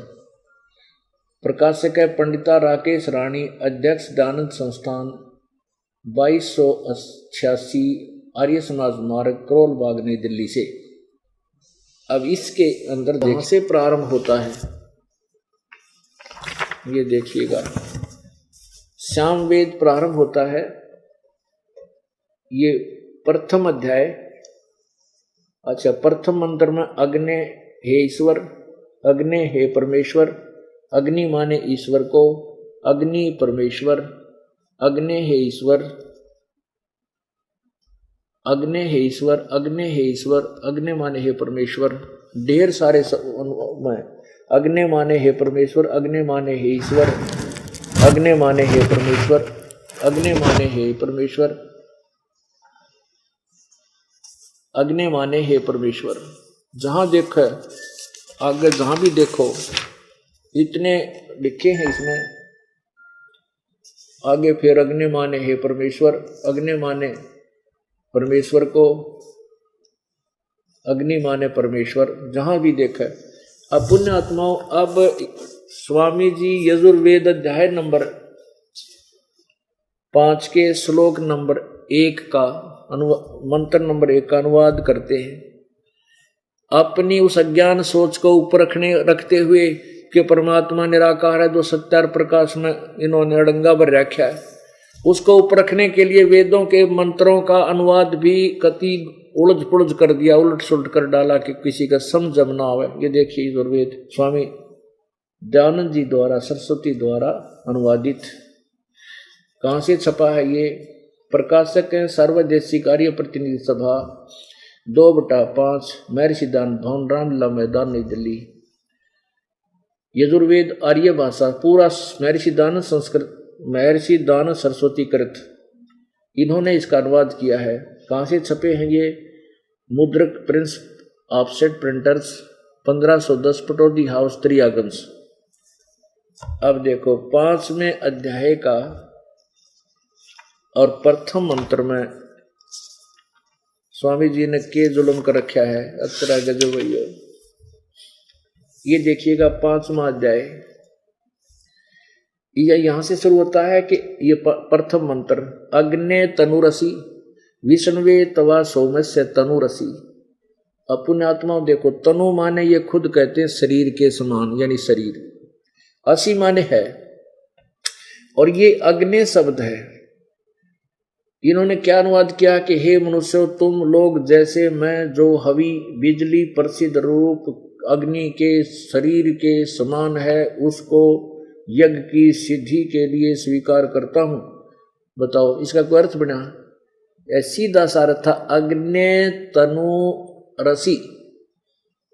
Speaker 1: प्रकाशक है पंडिता राकेश रानी, अध्यक्ष दानंद संस्थान 2288 आर्य समाज मार्ग करोल बाग नई दिल्ली से। अब इसके अंदर जहां से प्रारंभ होता है ये देखिएगा, सामवेद प्रारंभ होता है। ये प्रथम अध्याय, अच्छा प्रथम मंत्र में अग्नि हे ईश्वर, अग्नि हे परमेश्वर, अग्नि माने ईश्वर को, अग्नि परमेश्वर, अग्नि हे ईश्वर, अग्नि हे ईश्वर, अग्नि हे ईश्वर, अग्नि माने हे परमेश्वर। ढेर सारे में अग्नि माने हे परमेश्वर, अग्नि माने हे ईश्वर, अग्नि माने हे परमेश्वर, अग्नि माने हे परमेश्वर, अग्नि माने हे परमेश्वर। जहां देखो आगे, जहां भी देखो इतने लिखे हैं इसमें। आगे फिर अग्नि माने हे परमेश्वर, अग्नि माने परमेश्वर को, अग्नि माने परमेश्वर, जहां भी देखा। अब पुण्य आत्माओं, अब स्वामी जी यजुर्वेद अध्याय नंबर 5 के श्लोक नंबर 1 का मंत्र नंबर 1 का अनुवाद करते हैं। अपनी उस अज्ञान सोच को ऊपर रखते हुए कि परमात्मा निराकार है, जो सत्य और प्रकाश में इन्होंने अड़ंगा भर रखा है, उसको परखने के लिए वेदों के मंत्रों का अनुवाद भी कति उलझ पुलझ कर दिया, उलट सुलट कर डाला कि किसी का समझ ना आवे। ये देखिए यजुर्वेद स्वामी दयानंद जी द्वारा, सरस्वती द्वारा अनुवादित। कहाँ से छपा है ये? प्रकाशक है सर्वदेशी कार्य प्रतिनिधि सभा, 2/5, महर्षि दान भवन, रामलीला मैदान, नई दिल्ली। यजुर्वेद आर्य भाषा पूरा महर्षि दानंद संस्कृत, महर्षि दानंद सरस्वती कृत, इन्होंने इसका अनुवाद किया है। कहाँ से छपे हैं ये? मुद्रक Prince offset printers, 1510, Pataudi house, Triyaganj. अब देखो 5वें अध्याय का और प्रथम मंत्र में स्वामी जी ने के जुल्म कर रखा है, अक्षरा गजब भैया। ये देखिएगा 5वां अध्याय, यह यहां से शुरू होता है कि ये प्रथम मंत्र, अग्ने तनुरसी विष्णुवे तवा सौम्यस्य तनुरसी। अपुण्यात्मा देखो, तनु माने ये खुद कहते हैं शरीर के समान, यानी शरीर, असी माने है, और ये अग्नि शब्द है। इन्होंने क्या अनुवाद किया कि हे मनुष्यों, तुम लोग जैसे मैं जो हवि बिजली प्रसिद्ध रूप अग्नि के शरीर के समान है, उसको यज्ञ की सिद्धि के लिए स्वीकार करता हूं। बताओ इसका कोई अर्थ बना? सीधा सा अर्थ था अग्ने तनु रसी,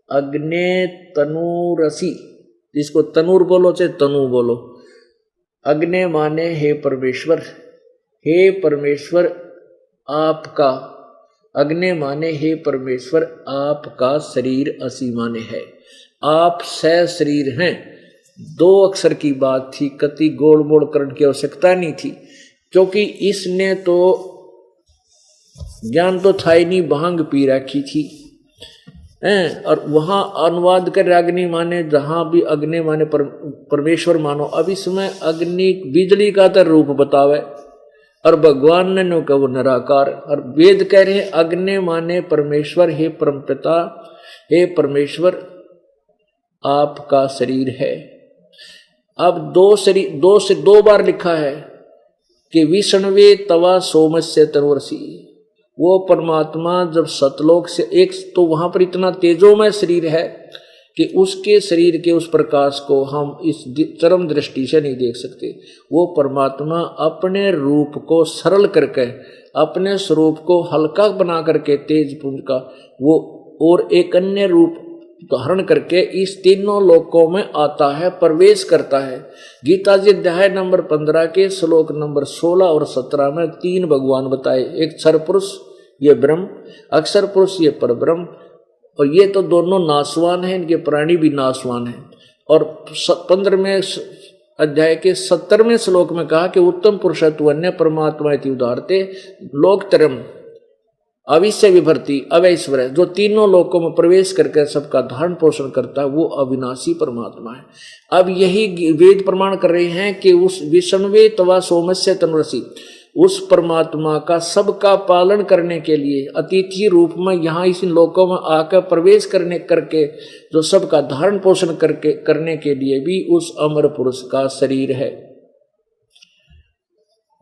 Speaker 1: अग्ने तनु रसी। इसको तनूर बोलो चाहे तनु बोलो। अग्नि माने हे परमेश्वर, हे परमेश्वर आपका, अग्नि माने हे परमेश्वर आपका शरीर असी माने है, आप सह शरीर हैं। 2 अक्षर की बात थी, कति गोल मोड़ करने की आवश्यकता नहीं थी, क्योंकि इसने तो ज्ञान तो था ही नहीं, भांग पी रखी थी। और वहां अनुवाद कर अग्नि माने, जहां भी अग्नि माने परमेश्वर मानो। अब इसमें अग्नि बिजली का तो रूप बतावे, और भगवान ने नो कहा वो निराकार, और वेद कह रहे हैं अग्नि माने परमेश्वर, हे परमपिता, हे परमेश्वर आपका शरीर है। अब 2 बार लिखा है कि विष्णुवे तवा सोमस्य तनुरसी। वो परमात्मा जब सतलोक से, एक तो वहां पर इतना तेजोमय शरीर है कि उसके शरीर के उस प्रकाश को हम इस चरम दृष्टि से नहीं देख सकते। वो परमात्मा अपने रूप को सरल करके, अपने स्वरूप को हल्का बना करके तेज पुंज का वो, और एक अन्य रूप धारण करके इस तीनों लोकों में आता है, प्रवेश करता है। गीता जी अध्याय नंबर 15 के श्लोक नंबर 16 और 17 में 3 भगवान बताए, एक क्षर पुरुष ये ब्रह्म, अक्षर पुरुष ये परब्रह्म, और ये तो दोनों नासवान हैं, इनके प्राणी भी नासवान हैं। और 15वें अध्याय के 17वें श्लोक में कहा कि उत्तम पुरुषत्व अन्य परमात्मा इति उदाहरते लोकतरम अविश्य विभर्ति अवैश्वर्य, जो तीनों लोकों में प्रवेश करके सबका धारण पोषण करता है, वो अविनाशी परमात्मा है। अब यही वेद प्रमाण कर रहे हैं कि उस विष्णुवे तवा सोमस्य तनुरसी, उस परमात्मा का सबका पालन करने के लिए अतिथि रूप में यहाँ इस लोकों में आकर प्रवेश करके जो सबका धारण पोषण करने के लिए भी उस अमर पुरुष का शरीर है।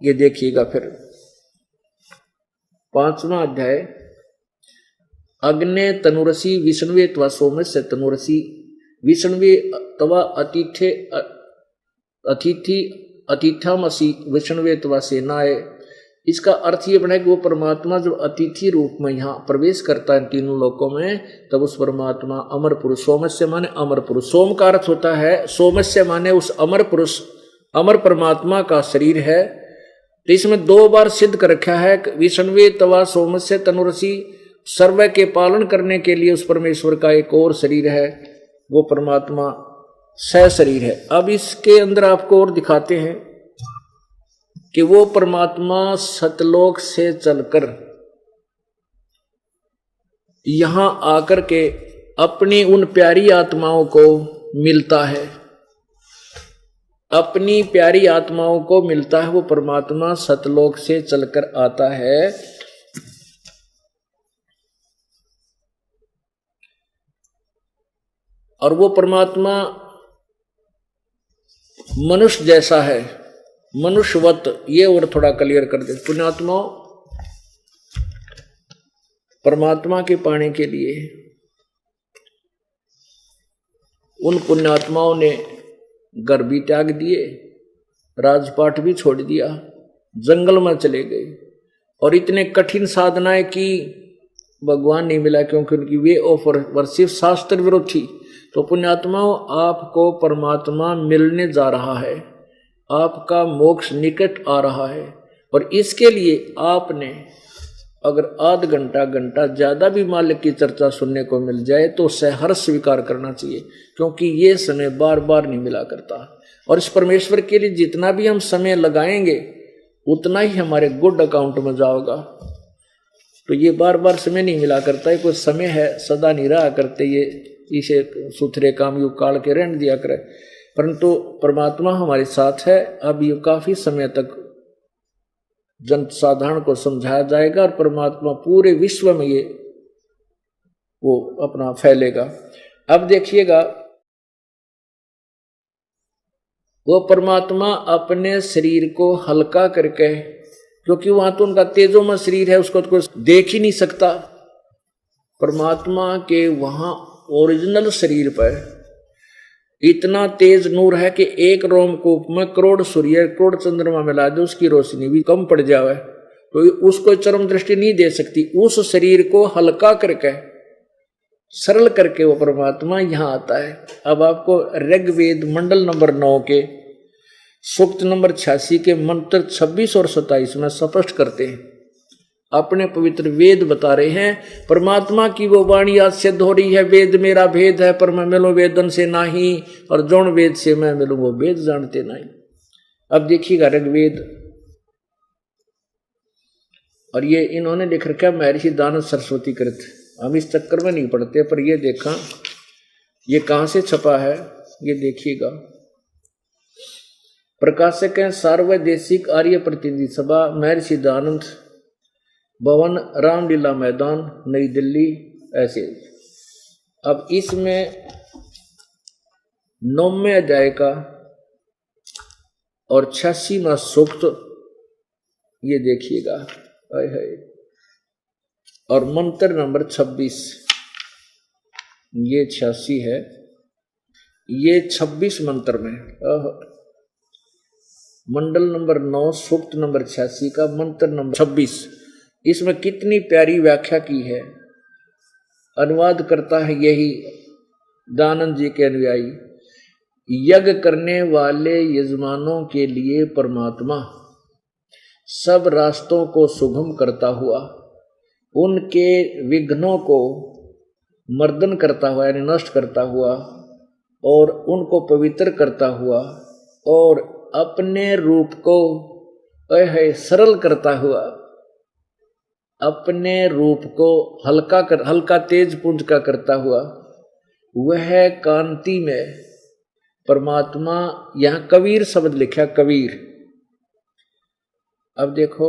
Speaker 1: ये देखिएगा फिर 5वां अध्याय, अग्ने तनुरसी विष्णुवे तवा सोमस्य तनुरसी, विष्णुवे तवा अतिथ्यमसि विष्णुवे तवा सेनाए। इसका अर्थ ये बना कि वो परमात्मा जब अतिथि रूप में यहाँ प्रवेश करता है तीनों लोकों में, तब उस परमात्मा अमर पुरुष, सोमस्य माने अमर पुरुष, सोम का अर्थ होता है, सोमस्य माने उस अमर पुरुष, अमर परमात्मा का शरीर है। तो इसमें 2 बार सिद्ध कर रखा है विष्णुवे तवा सोमस्य तनुरसी, सर्व के पालन करने के लिए उस परमेश्वर का एक और शरीर है, वो परमात्मा सह शरीर है। अब इसके अंदर आपको और दिखाते हैं कि वो परमात्मा सतलोक से चलकर यहां आकर के अपनी उन प्यारी आत्माओं को मिलता है, अपनी प्यारी आत्माओं को मिलता है। वो परमात्मा सतलोक से चलकर आता है, और वो परमात्मा मनुष्य जैसा है, मनुष्यवत, ये और थोड़ा क्लियर कर दे। पुण्यात्मा परमात्मा के पाने के लिए उन पुण्यात्माओं ने घर भी त्याग दिए, राजपाट भी छोड़ दिया, जंगल में चले गए और इतने कठिन साधनाएं की, भगवान नहीं मिला क्योंकि उनकी वे ऑफ वर्शिप शास्त्र विरोध थी। तो पुण्यात्माओं, आपको परमात्मा मिलने जा रहा है, आपका मोक्ष निकट आ रहा है और इसके लिए आपने अगर आध घंटा घंटा ज्यादा भी मालिक की चर्चा सुनने को मिल जाए तो उसे हर्ष स्वीकार करना चाहिए, क्योंकि ये समय बार बार नहीं मिला करता। और इस परमेश्वर के लिए जितना भी हम समय लगाएंगे उतना ही हमारे गुड अकाउंट में जाएगा। तो ये बार बार समय नहीं मिला करता है, कोई समय है सदा नहीं रहा करते, ये इसे सुथरे काम युग काल के रहने दिया करे। परंतु परमात्मा हमारे साथ है। अब ये काफी समय तक जन साधारण को समझाया जाएगा और परमात्मा पूरे विश्व में ये वो अपना फैलेगा। अब देखिएगा, वो परमात्मा अपने शरीर को हल्का करके, क्योंकि वहां तो उनका तेजोमय शरीर है, उसको तो कोई देख ही नहीं सकता। परमात्मा के वहां ओरिजिनल शरीर पर इतना तेज नूर है कि एक रोमकूप में करोड़ सूर्य करोड़ चंद्रमा मिला दे, उसकी रोशनी भी कम पड़ जावे तो उसको चरम दृष्टि नहीं दे सकती। उस शरीर को हल्का करके सरल करके वो परमात्मा यहां आता है। अब आपको ऋग्वेद मंडल नंबर 9 के सूक्त नंबर 86 के मंत्र 26 और 27 में स्पष्ट करते हैं, अपने पवित्र वेद बता रहे हैं। परमात्मा की वो वाणी आज सिद्ध हो रही है, वेद मेरा भेद है पर मैं मिलूं वेदन से नाही, और जौन वेद से मैं मिलूं वो वेद जानते नहीं। अब देखिएगा ऋग्वेद, और ये इन्होंने लिख रखा महर्षि दानव सरस्वती कृत। हम इस चक्कर में नहीं पड़ते, पर ये देखा ये कहां से छपा है, ये देखिएगा। प्रकाशक है सार्वदेशिक आर्य प्रतिनिधि सभा, महर्षि दानंद भवन, रामलीला मैदान, नई दिल्ली, ऐसे। अब इसमें 9वें अध्याय का और 86वां सूक्त, ये देखिएगा, और मंत्र नंबर 26, ये 86 है, ये 26 मंत्र में, मंडल नंबर 9 सूक्त नंबर 86 का मंत्र नंबर 26। इसमें कितनी प्यारी व्याख्या की है। अनुवाद करता है यही दानंद जी के अनुयायी, यज्ञ करने वाले यजमानों के लिए परमात्मा सब रास्तों को सुगम करता हुआ, उनके विघ्नों को मर्दन करता हुआ यानी नष्ट करता हुआ, और उनको पवित्र करता हुआ, और अपने रूप को सरल करता हुआ, अपने रूप को हल्का तेज पुंज का करता हुआ, वह कांति में परमात्मा, यहां कबीर शब्द लिखा, कबीर। अब देखो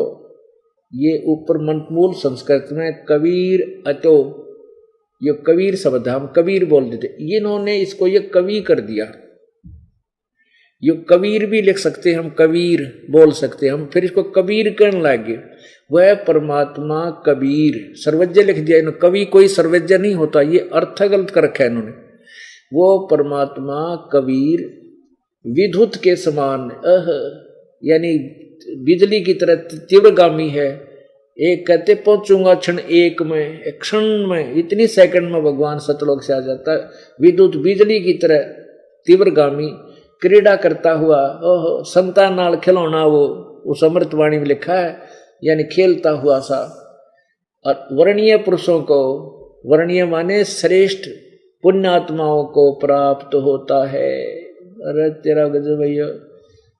Speaker 1: ये ऊपर मूल संस्कृत में कबीर अतो, ये कबीर शब्द हम कबीर बोल देते, ये इन्होंने इसको ये कवि कर दिया। ये कबीर भी लिख सकते हैं हम, कबीर बोल सकते हैं हम, फिर इसको कबीर कहने लगे। वह परमात्मा कबीर, सर्वज्ञ लिख दिया इन्होंने, कवि कोई सर्वज्ञ नहीं होता, ये अर्थ गलत कर रखा है इन्होंने। वो परमात्मा कबीर विद्युत के समान, यानी बिजली की तरह तीव्रगामी है। एक कहते पहुंचूंगा क्षण एक में, एक क्षण में, इतनी सेकंड में भगवान सतलोक से आ जाता है। विद्युत बिजली की तरह तीव्रगामी, क्रीड़ा करता हुआ, संतान नाल खिलौना, वो उस अमृतवाणी में लिखा है, यानी खेलता हुआ सा। और वर्णीय पुरुषों को, वर्णीय माने श्रेष्ठ पुण्यात्माओं को प्राप्त होता है। अरे तेरा गजब भैया,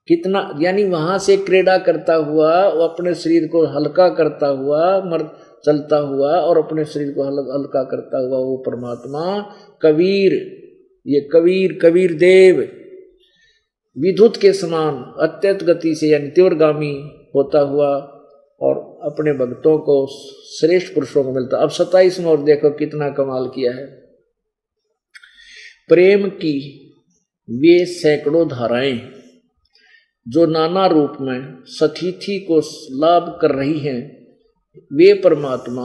Speaker 1: कितना, यानी वहां से क्रीड़ा करता हुआ, वो अपने शरीर को हल्का करता हुआ, चलता हुआ और अपने शरीर को हल्का करता हुआ वो परमात्मा कबीर, ये कबीर, कबीर देव विद्युत के समान अत्यंत गति से यानी तीव्रगामी होता हुआ और अपने भक्तों को, श्रेष्ठ पुरुषों को मिलता। अब 27 में और देखो कितना कमाल किया है। प्रेम की वे सैकड़ों धाराएं जो नाना रूप में सतिथि को लाभ कर रही हैं, वे परमात्मा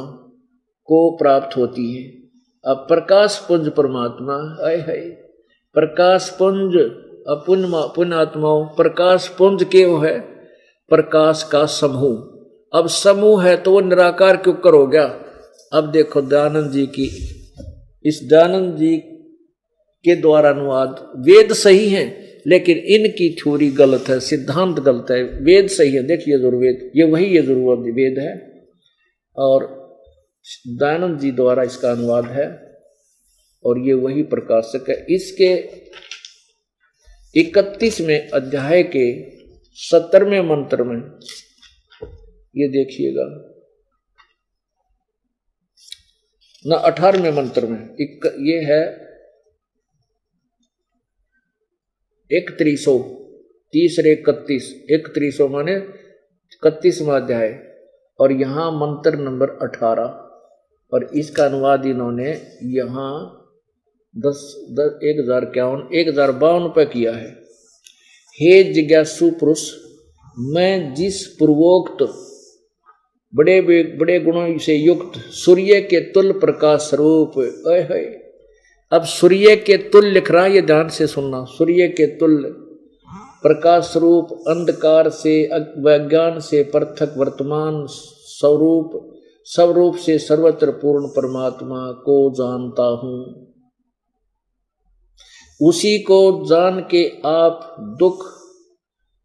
Speaker 1: को प्राप्त होती है। अब प्रकाश पुंज परमात्मा, आए है प्रकाश पुंज अपुन आत्माओं, प्रकाश पुंज के वो है प्रकाश का समूह। अब समूह है तो वो निराकार क्यों कर हो गया। अब देखो दयानंद जी की, इस दयानंद जी के द्वारा अनुवाद, वेद सही है लेकिन इनकी थ्योरी गलत है, सिद्धांत गलत है। वेद सही है, देखिए यजुर्वेद, ये वही यजुर्वेद है और दयानंद जी द्वारा इसका अनुवाद है और ये वही प्रकाशक है। इसके 31वें अध्याय के 17वें मंत्र में ये देखिएगा ना, 18वें मंत्र में ये है 31 तीसरे 31 माने 31वां अध्याय और यहाँ मंत्र नंबर 18 और इसका अनुवाद इन्होंने यहाँ 1052 पे किया है। हे जिज्ञासु पुरुष, मैं जिस पूर्वोक्त बड़े गुणों से युक्त सूर्य के तुल्य प्रकाश स्वरूप, अब सूर्य के तुल्य लिख रहा है, ये ध्यान से सुनना, सूर्य के तुल्य प्रकाश स्वरूप अंधकार से अज्ञान से पृथक वर्तमान स्वरूप से सर्वत्र पूर्ण परमात्मा को जानता हूं। उसी को जान के आप दुख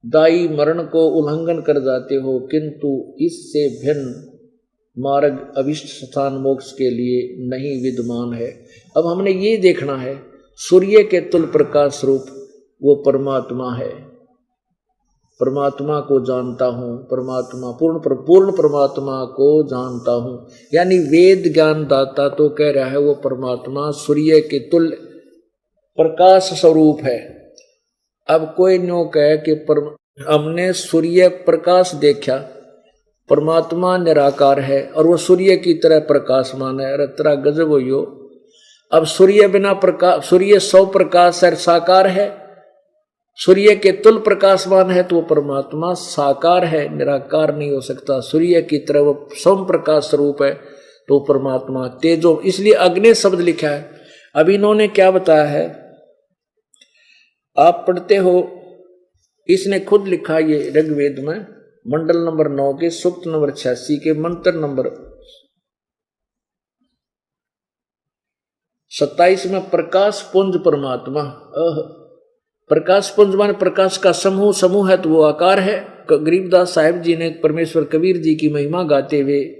Speaker 1: दाई मरण को उल्लंघन कर जाते हो, किंतु इससे भिन्न मार्ग अभिष्ट स्थान मोक्ष के लिए नहीं विद्यमान है। अब हमने ये देखना है, सूर्य के तुल्य प्रकाश स्वरूप वो परमात्मा है, परमात्मा को जानता हूँ, परमात्मा पूर्ण परमात्मा को जानता हूँ। यानी वेद ज्ञान दाता तो कह रहा है वो परमात्मा सूर्य के तुल्य प्रकाश स्वरूप है। अब कोई न्यों कहे कि हमने सूर्य प्रकाश देखा, परमात्मा निराकार है और वो सूर्य की तरह प्रकाशमान है। अरे तेरा गजब हो यो। अब सूर्य बिना प्रकाश, सूर्य 100 प्रकाश है, साकार है, सूर्य के तुल्य प्रकाशमान है तो वो परमात्मा साकार है, निराकार नहीं हो सकता। सूर्य की तरह वो सम प्रकाश स्वरूप है तो परमात्मा तेजो, इसलिए अग्नि शब्द लिखा है। अब इन्होंने क्या बताया है, आप पढ़ते हो, इसने खुद लिखा ये ऋग्वेद में मंडल नंबर 9 के सूक्त नंबर 86 के मंत्र नंबर 27 में प्रकाश पुंज परमात्मा, प्रकाश पुंज माने प्रकाश का समूह है तो वो आकार है। गरीबदास साहिब जी ने परमेश्वर कबीर जी की महिमा गाते हुए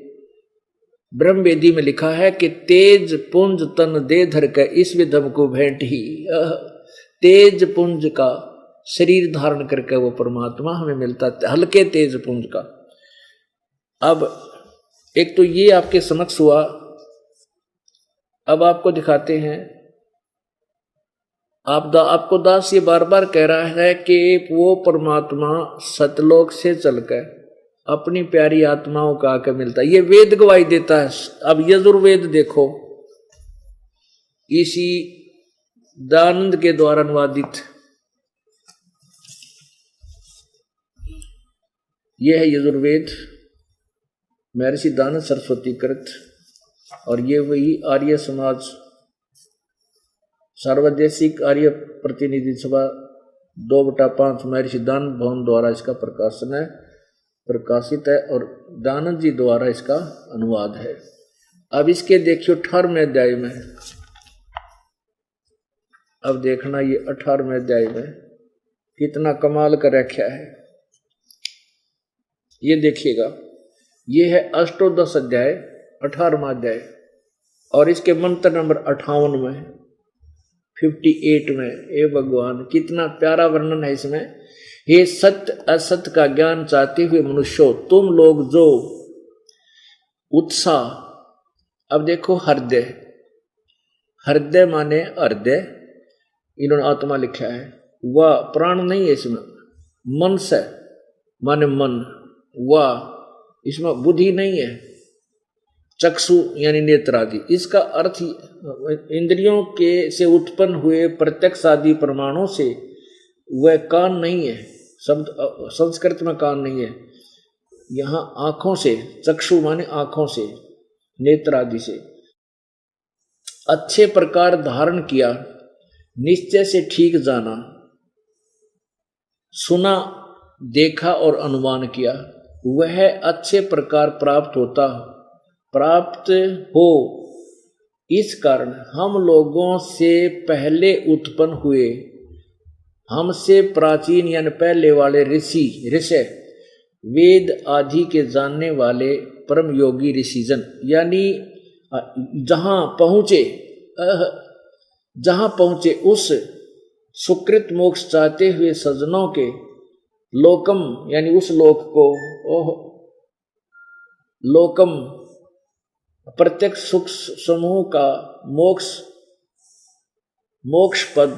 Speaker 1: ब्रह्म वेदी में लिखा है कि तेज पुंज तन दे धर के इस विधम को भेंट ही, तेज पुंज का शरीर धारण करके वो परमात्मा हमें मिलता है, हल्के तेज पुंज का। अब एक तो ये आपके समक्ष हुआ, अब आपको दिखाते हैं। आपको दास ये बार बार कह रहा है कि वो परमात्मा सतलोक से चलकर अपनी प्यारी आत्माओं का आकर मिलता है, ये वेद गवाही देता है। अब यजुर्वेद देखो, इसी दयानंद के द्वारा अनुवादित ये है यजुर्वेद, महर्षि दयानंद सरस्वती कृत, और ये वही आर्य समाज सार्वदेशिक आर्य प्रतिनिधि सभा 2/5 महर्षि दयानंद भवन द्वारा इसका प्रकाशित है और दयानंद जी द्वारा इसका अनुवाद है। अब इसके देखियो 18वें अध्याय में, अब देखना ये 18वें अध्याय में कितना कमाल कर रखा है, ये देखिएगा। ये है अष्टोदश अध्याय 18वां अध्याय और इसके मंत्र नंबर 58 में 58 में, ए भगवान कितना प्यारा वर्णन है इसमें। हे सत्य असत्य का ज्ञान चाहते हुए मनुष्यों, तुम लोग जो उत्साह, अब देखो हृदय, हृदय माने हृदय, इन्होंने आत्मा लिखा है, वह प्राण नहीं है इसमें, मन से माने मन, वह इसमें बुद्धि नहीं है, चक्षु यानी नेत्र आदि। इसका अर्थ इंद्रियों के से उत्पन्न हुए प्रत्यक्ष आदि प्रमाणों से वह कान नहीं है, शब्द संस्कृत में कान नहीं है, यहाँ आंखों से, चक्षु माने आंखों से, नेत्र आदि से अच्छे प्रकार धारण किया, निश्चय से ठीक जाना, सुना, देखा और अनुमान किया, वह अच्छे प्रकार प्राप्त हो। इस कारण हम लोगों से पहले उत्पन्न हुए, हमसे प्राचीन यानी पहले वाले ऋषि वेद आदि के जानने वाले परम योगी ऋषिजन, यानी जहां पहुंचे उस सुकृत मोक्ष चाहते हुए सज्जनों के लोकम यानी उस लोक को, लोकम प्रत्यक्ष सुख समूह का मोक्ष पद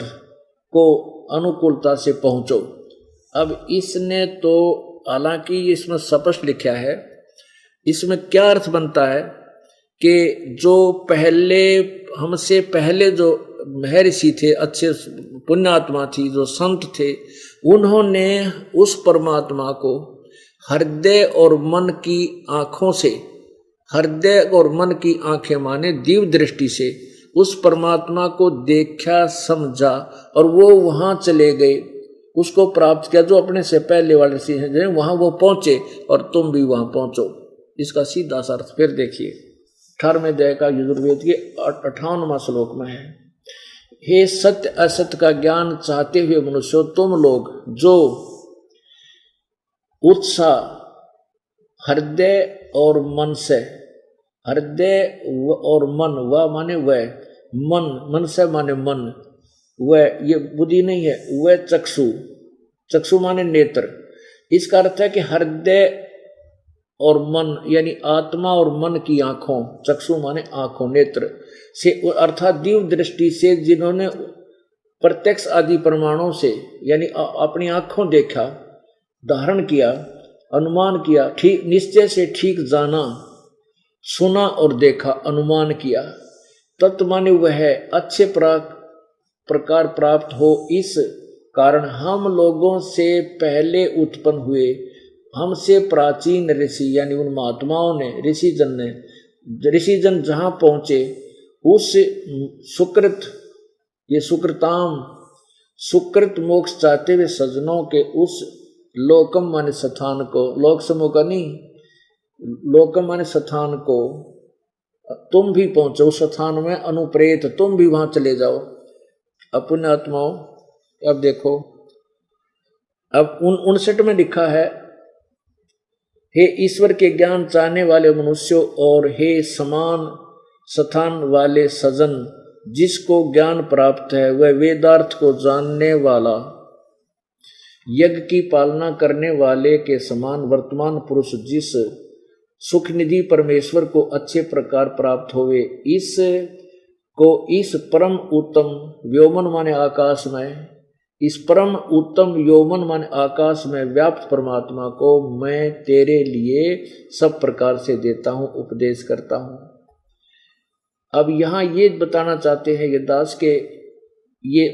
Speaker 1: को अनुकूलता से पहुंचो। अब इसने तो हालांकि इसमें स्पष्ट लिखा है, इसमें क्या अर्थ बनता है कि जो हमसे पहले जो महर्षि थे, अच्छे पुण्यात्मा थी, जो संत थे, उन्होंने उस परमात्मा को हृदय और मन की आंखों से, हृदय और मन की आंखें माने दिव्य दृष्टि से उस परमात्मा को देखा, समझा और वो वहां चले गए, उसको प्राप्त किया। जो अपने से पहले वाले ऋषि हैं वहां वो पहुंचे और तुम भी वहां पहुंचो। इसका सीधा अर्थ फिर देखिए 18वें अध्याय का यजुर्वेद के 58वां श्लोक में है, हे सत्य असत्य का ज्ञान चाहते हुए मनुष्यों, तुम लोग जो उत्साह हृदय और मन से, हृदय और मन, वह माने वह, मन से माने मन, वह ये बुद्धि नहीं है, वह चक्षु माने नेत्र। इसका अर्थ है कि हृदय और मन यानी आत्मा और मन की आंखों, चक्षु माने आंखों, नेत्र से अर्थात दिव्य दृष्टि से जिन्होंने प्रत्यक्ष आदि प्रमाणों से यानी अपनी आंखों देखा, धारण किया, अनुमान किया, ठीक निश्चय से ठीक जाना, सुना और देखा, अनुमान किया, तत्व माने वह अच्छे प्रकार प्राप्त हो। इस कारण हम लोगों से पहले उत्पन्न हुए, हमसे प्राचीन ऋषि यानी उन महात्माओं ने, ऋषिजन जहां पहुंचे उस सुकृत मोक्ष चाहते हुए सज्जनों के उस लोकम माने स्थान को, लोक समूह का नहीं, लोकम माने स्थान को तुम भी पहुंचो, उस स्थान में अनुप्रेत तुम भी वहां चले जाओ। अपने आत्माओं, अब देखो, अब 59 में लिखा है, हे ईश्वर के ज्ञान चाहने वाले मनुष्यों और हे समान स्थान वाले सजन, जिसको ज्ञान प्राप्त है वह वेदार्थ को जानने वाला, यज्ञ की पालना करने वाले के समान वर्तमान पुरुष जिस सुख निधि परमेश्वर को अच्छे प्रकार प्राप्त होवे, इस परम उत्तम व्योमन माने आकाश में, इस परम उत्तम व्योमन माने आकाश में व्याप्त परमात्मा को मैं तेरे लिए सब प्रकार से देता हूं, उपदेश करता हूं। अब यहां ये बताना चाहते हैं ये दास के ये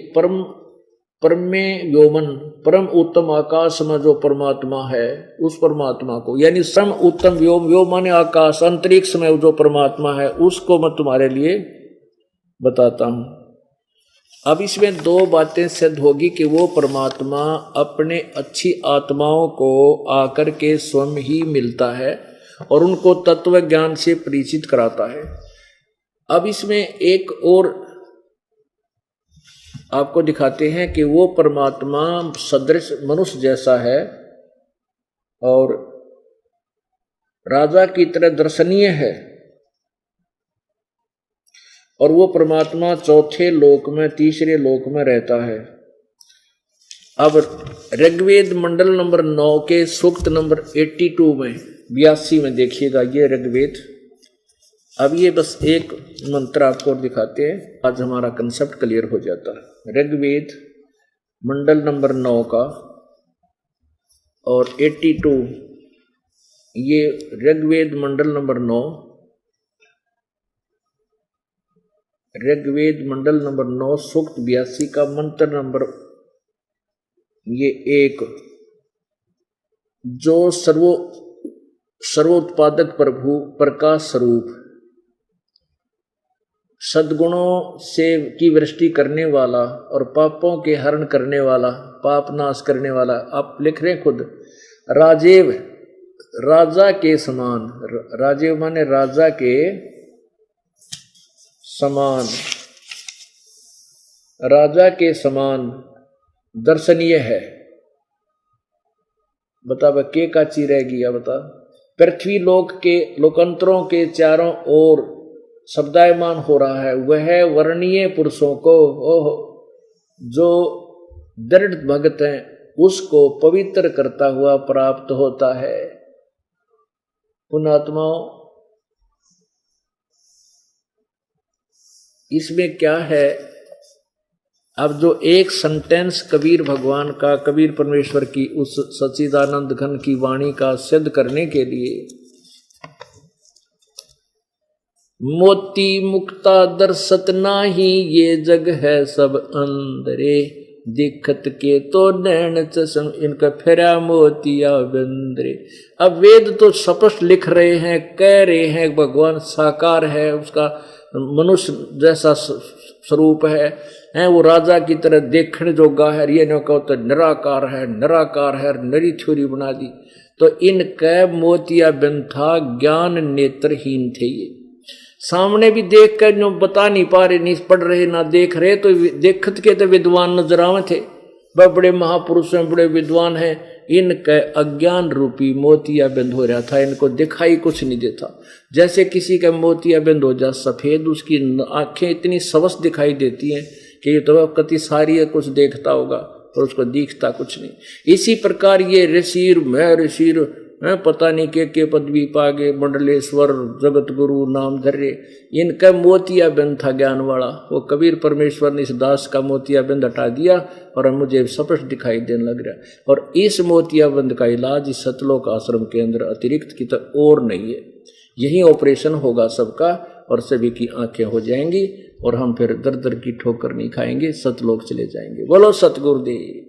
Speaker 1: परमे व्योमन, परम उत्तम आकाश में जो परमात्मा है, उस परमात्मा को यानी सम उत्तम व्योम माने आकाश, अंतरिक्ष में जो परमात्मा है उसको मैं तुम्हारे लिए बताता हूं। अब इसमें दो बातें सिद्ध होगी कि वो परमात्मा अपने अच्छी आत्माओं को आकर के स्वयं ही मिलता है और उनको तत्व ज्ञान से परिचित कराता है। अब इसमें एक और आपको दिखाते हैं कि वो परमात्मा सदृश मनुष्य जैसा है और राजा की तरह दर्शनीय है, और वो परमात्मा चौथे लोक में, तीसरे लोक में रहता है। अब ऋग्वेद मंडल नंबर 9 के सूक्त नंबर 82 में 82 में देखिएगा ये ऋग्वेद। अब ये बस एक मंत्र आपको दिखाते हैं, आज हमारा कंसेप्ट क्लियर हो जाता है। ऋग्वेद मंडल नंबर 9 का और 82, ये ऋग्वेद मंडल नंबर 9, ऋग्वेद मंडल नंबर 9 सूक्त 82 का मंत्र नंबर ये 1, जो सर्वोत्पादक प्रभु प्रकाश स्वरूप सद्गुणों से की वृष्टि करने वाला और पापों के हरण करने वाला, पाप नाश करने वाला, आप लिख रहे खुद, राजेव राजा के समान, राजेव माने राजा के समान, राजा के समान दर्शनीय है। बता बा के का ची रह गया बता। पृथ्वी लोक के लोकांतरों के चारों ओर शब्दायमान हो रहा है, वह वर्णीय पुरुषों को, ओह जो दृढ़ भक्त हैं उसको पवित्र करता हुआ प्राप्त होता है। पुण्यात्माओं, इसमें क्या है, अब जो एक सेंटेंस कबीर भगवान का, कबीर परमेश्वर की उस सच्चिदानंद घन की वाणी का सिद्ध करने के लिए, मोती मुक्ता दर्शत नाही ये जग है सब अंदरे, दिखत के तो नैन चश्म इनका फेरा मोतिया बिंदरे। अब वेद तो स्पष्ट लिख रहे हैं, कह रहे हैं भगवान साकार है, उसका मनुष्य जैसा स्वरूप है वो राजा की तरह देखने जोगा है, ये न कहो तो निराकार है, निराकार है, नरी थ्योरी बना दी। तो इनके मोतिया बिंद था, ज्ञान नेत्रहीन थे ये, सामने भी देख कर जो बता नहीं पा रहे, नहीं पढ़ रहे ना देख रहे, तो देखत के तो विद्वान नजर आवे थे, वह बड़े महापुरुष हैं, बड़े विद्वान हैं, इनके अज्ञान रूपी मोतिया बिंद हो रहा था, इनको दिखाई कुछ नहीं देता। जैसे किसी का मोतिया बिंद हो जा सफेद, उसकी आंखें इतनी सवस दिखाई देती हैं कि ये तो कति सारी है, कुछ देखता होगा और उसको दिखता कुछ नहीं। इसी प्रकार ये ऋषिर मैं ऋषिर पता नहीं के पदवी पागे, मंडलेश्वर जगत गुरु नाम धर्रे, इनका मोतिया बिंद था ज्ञान वाला। वो कबीर परमेश्वर ने इस दास का मोतिया बिंद हटा दिया और मुझे स्पष्ट दिखाई देने लग रहा। और इस मोतिया बिंद का इलाज इस सतलोक आश्रम के अंदर अतिरिक्त की तो और नहीं है, यही ऑपरेशन होगा सबका और सभी की आंखें हो जाएंगी और हम फिर दर दर की ठोकर नहीं खाएंगे, सतलोक चले जाएंगे। बोलो सतगुरुदेव।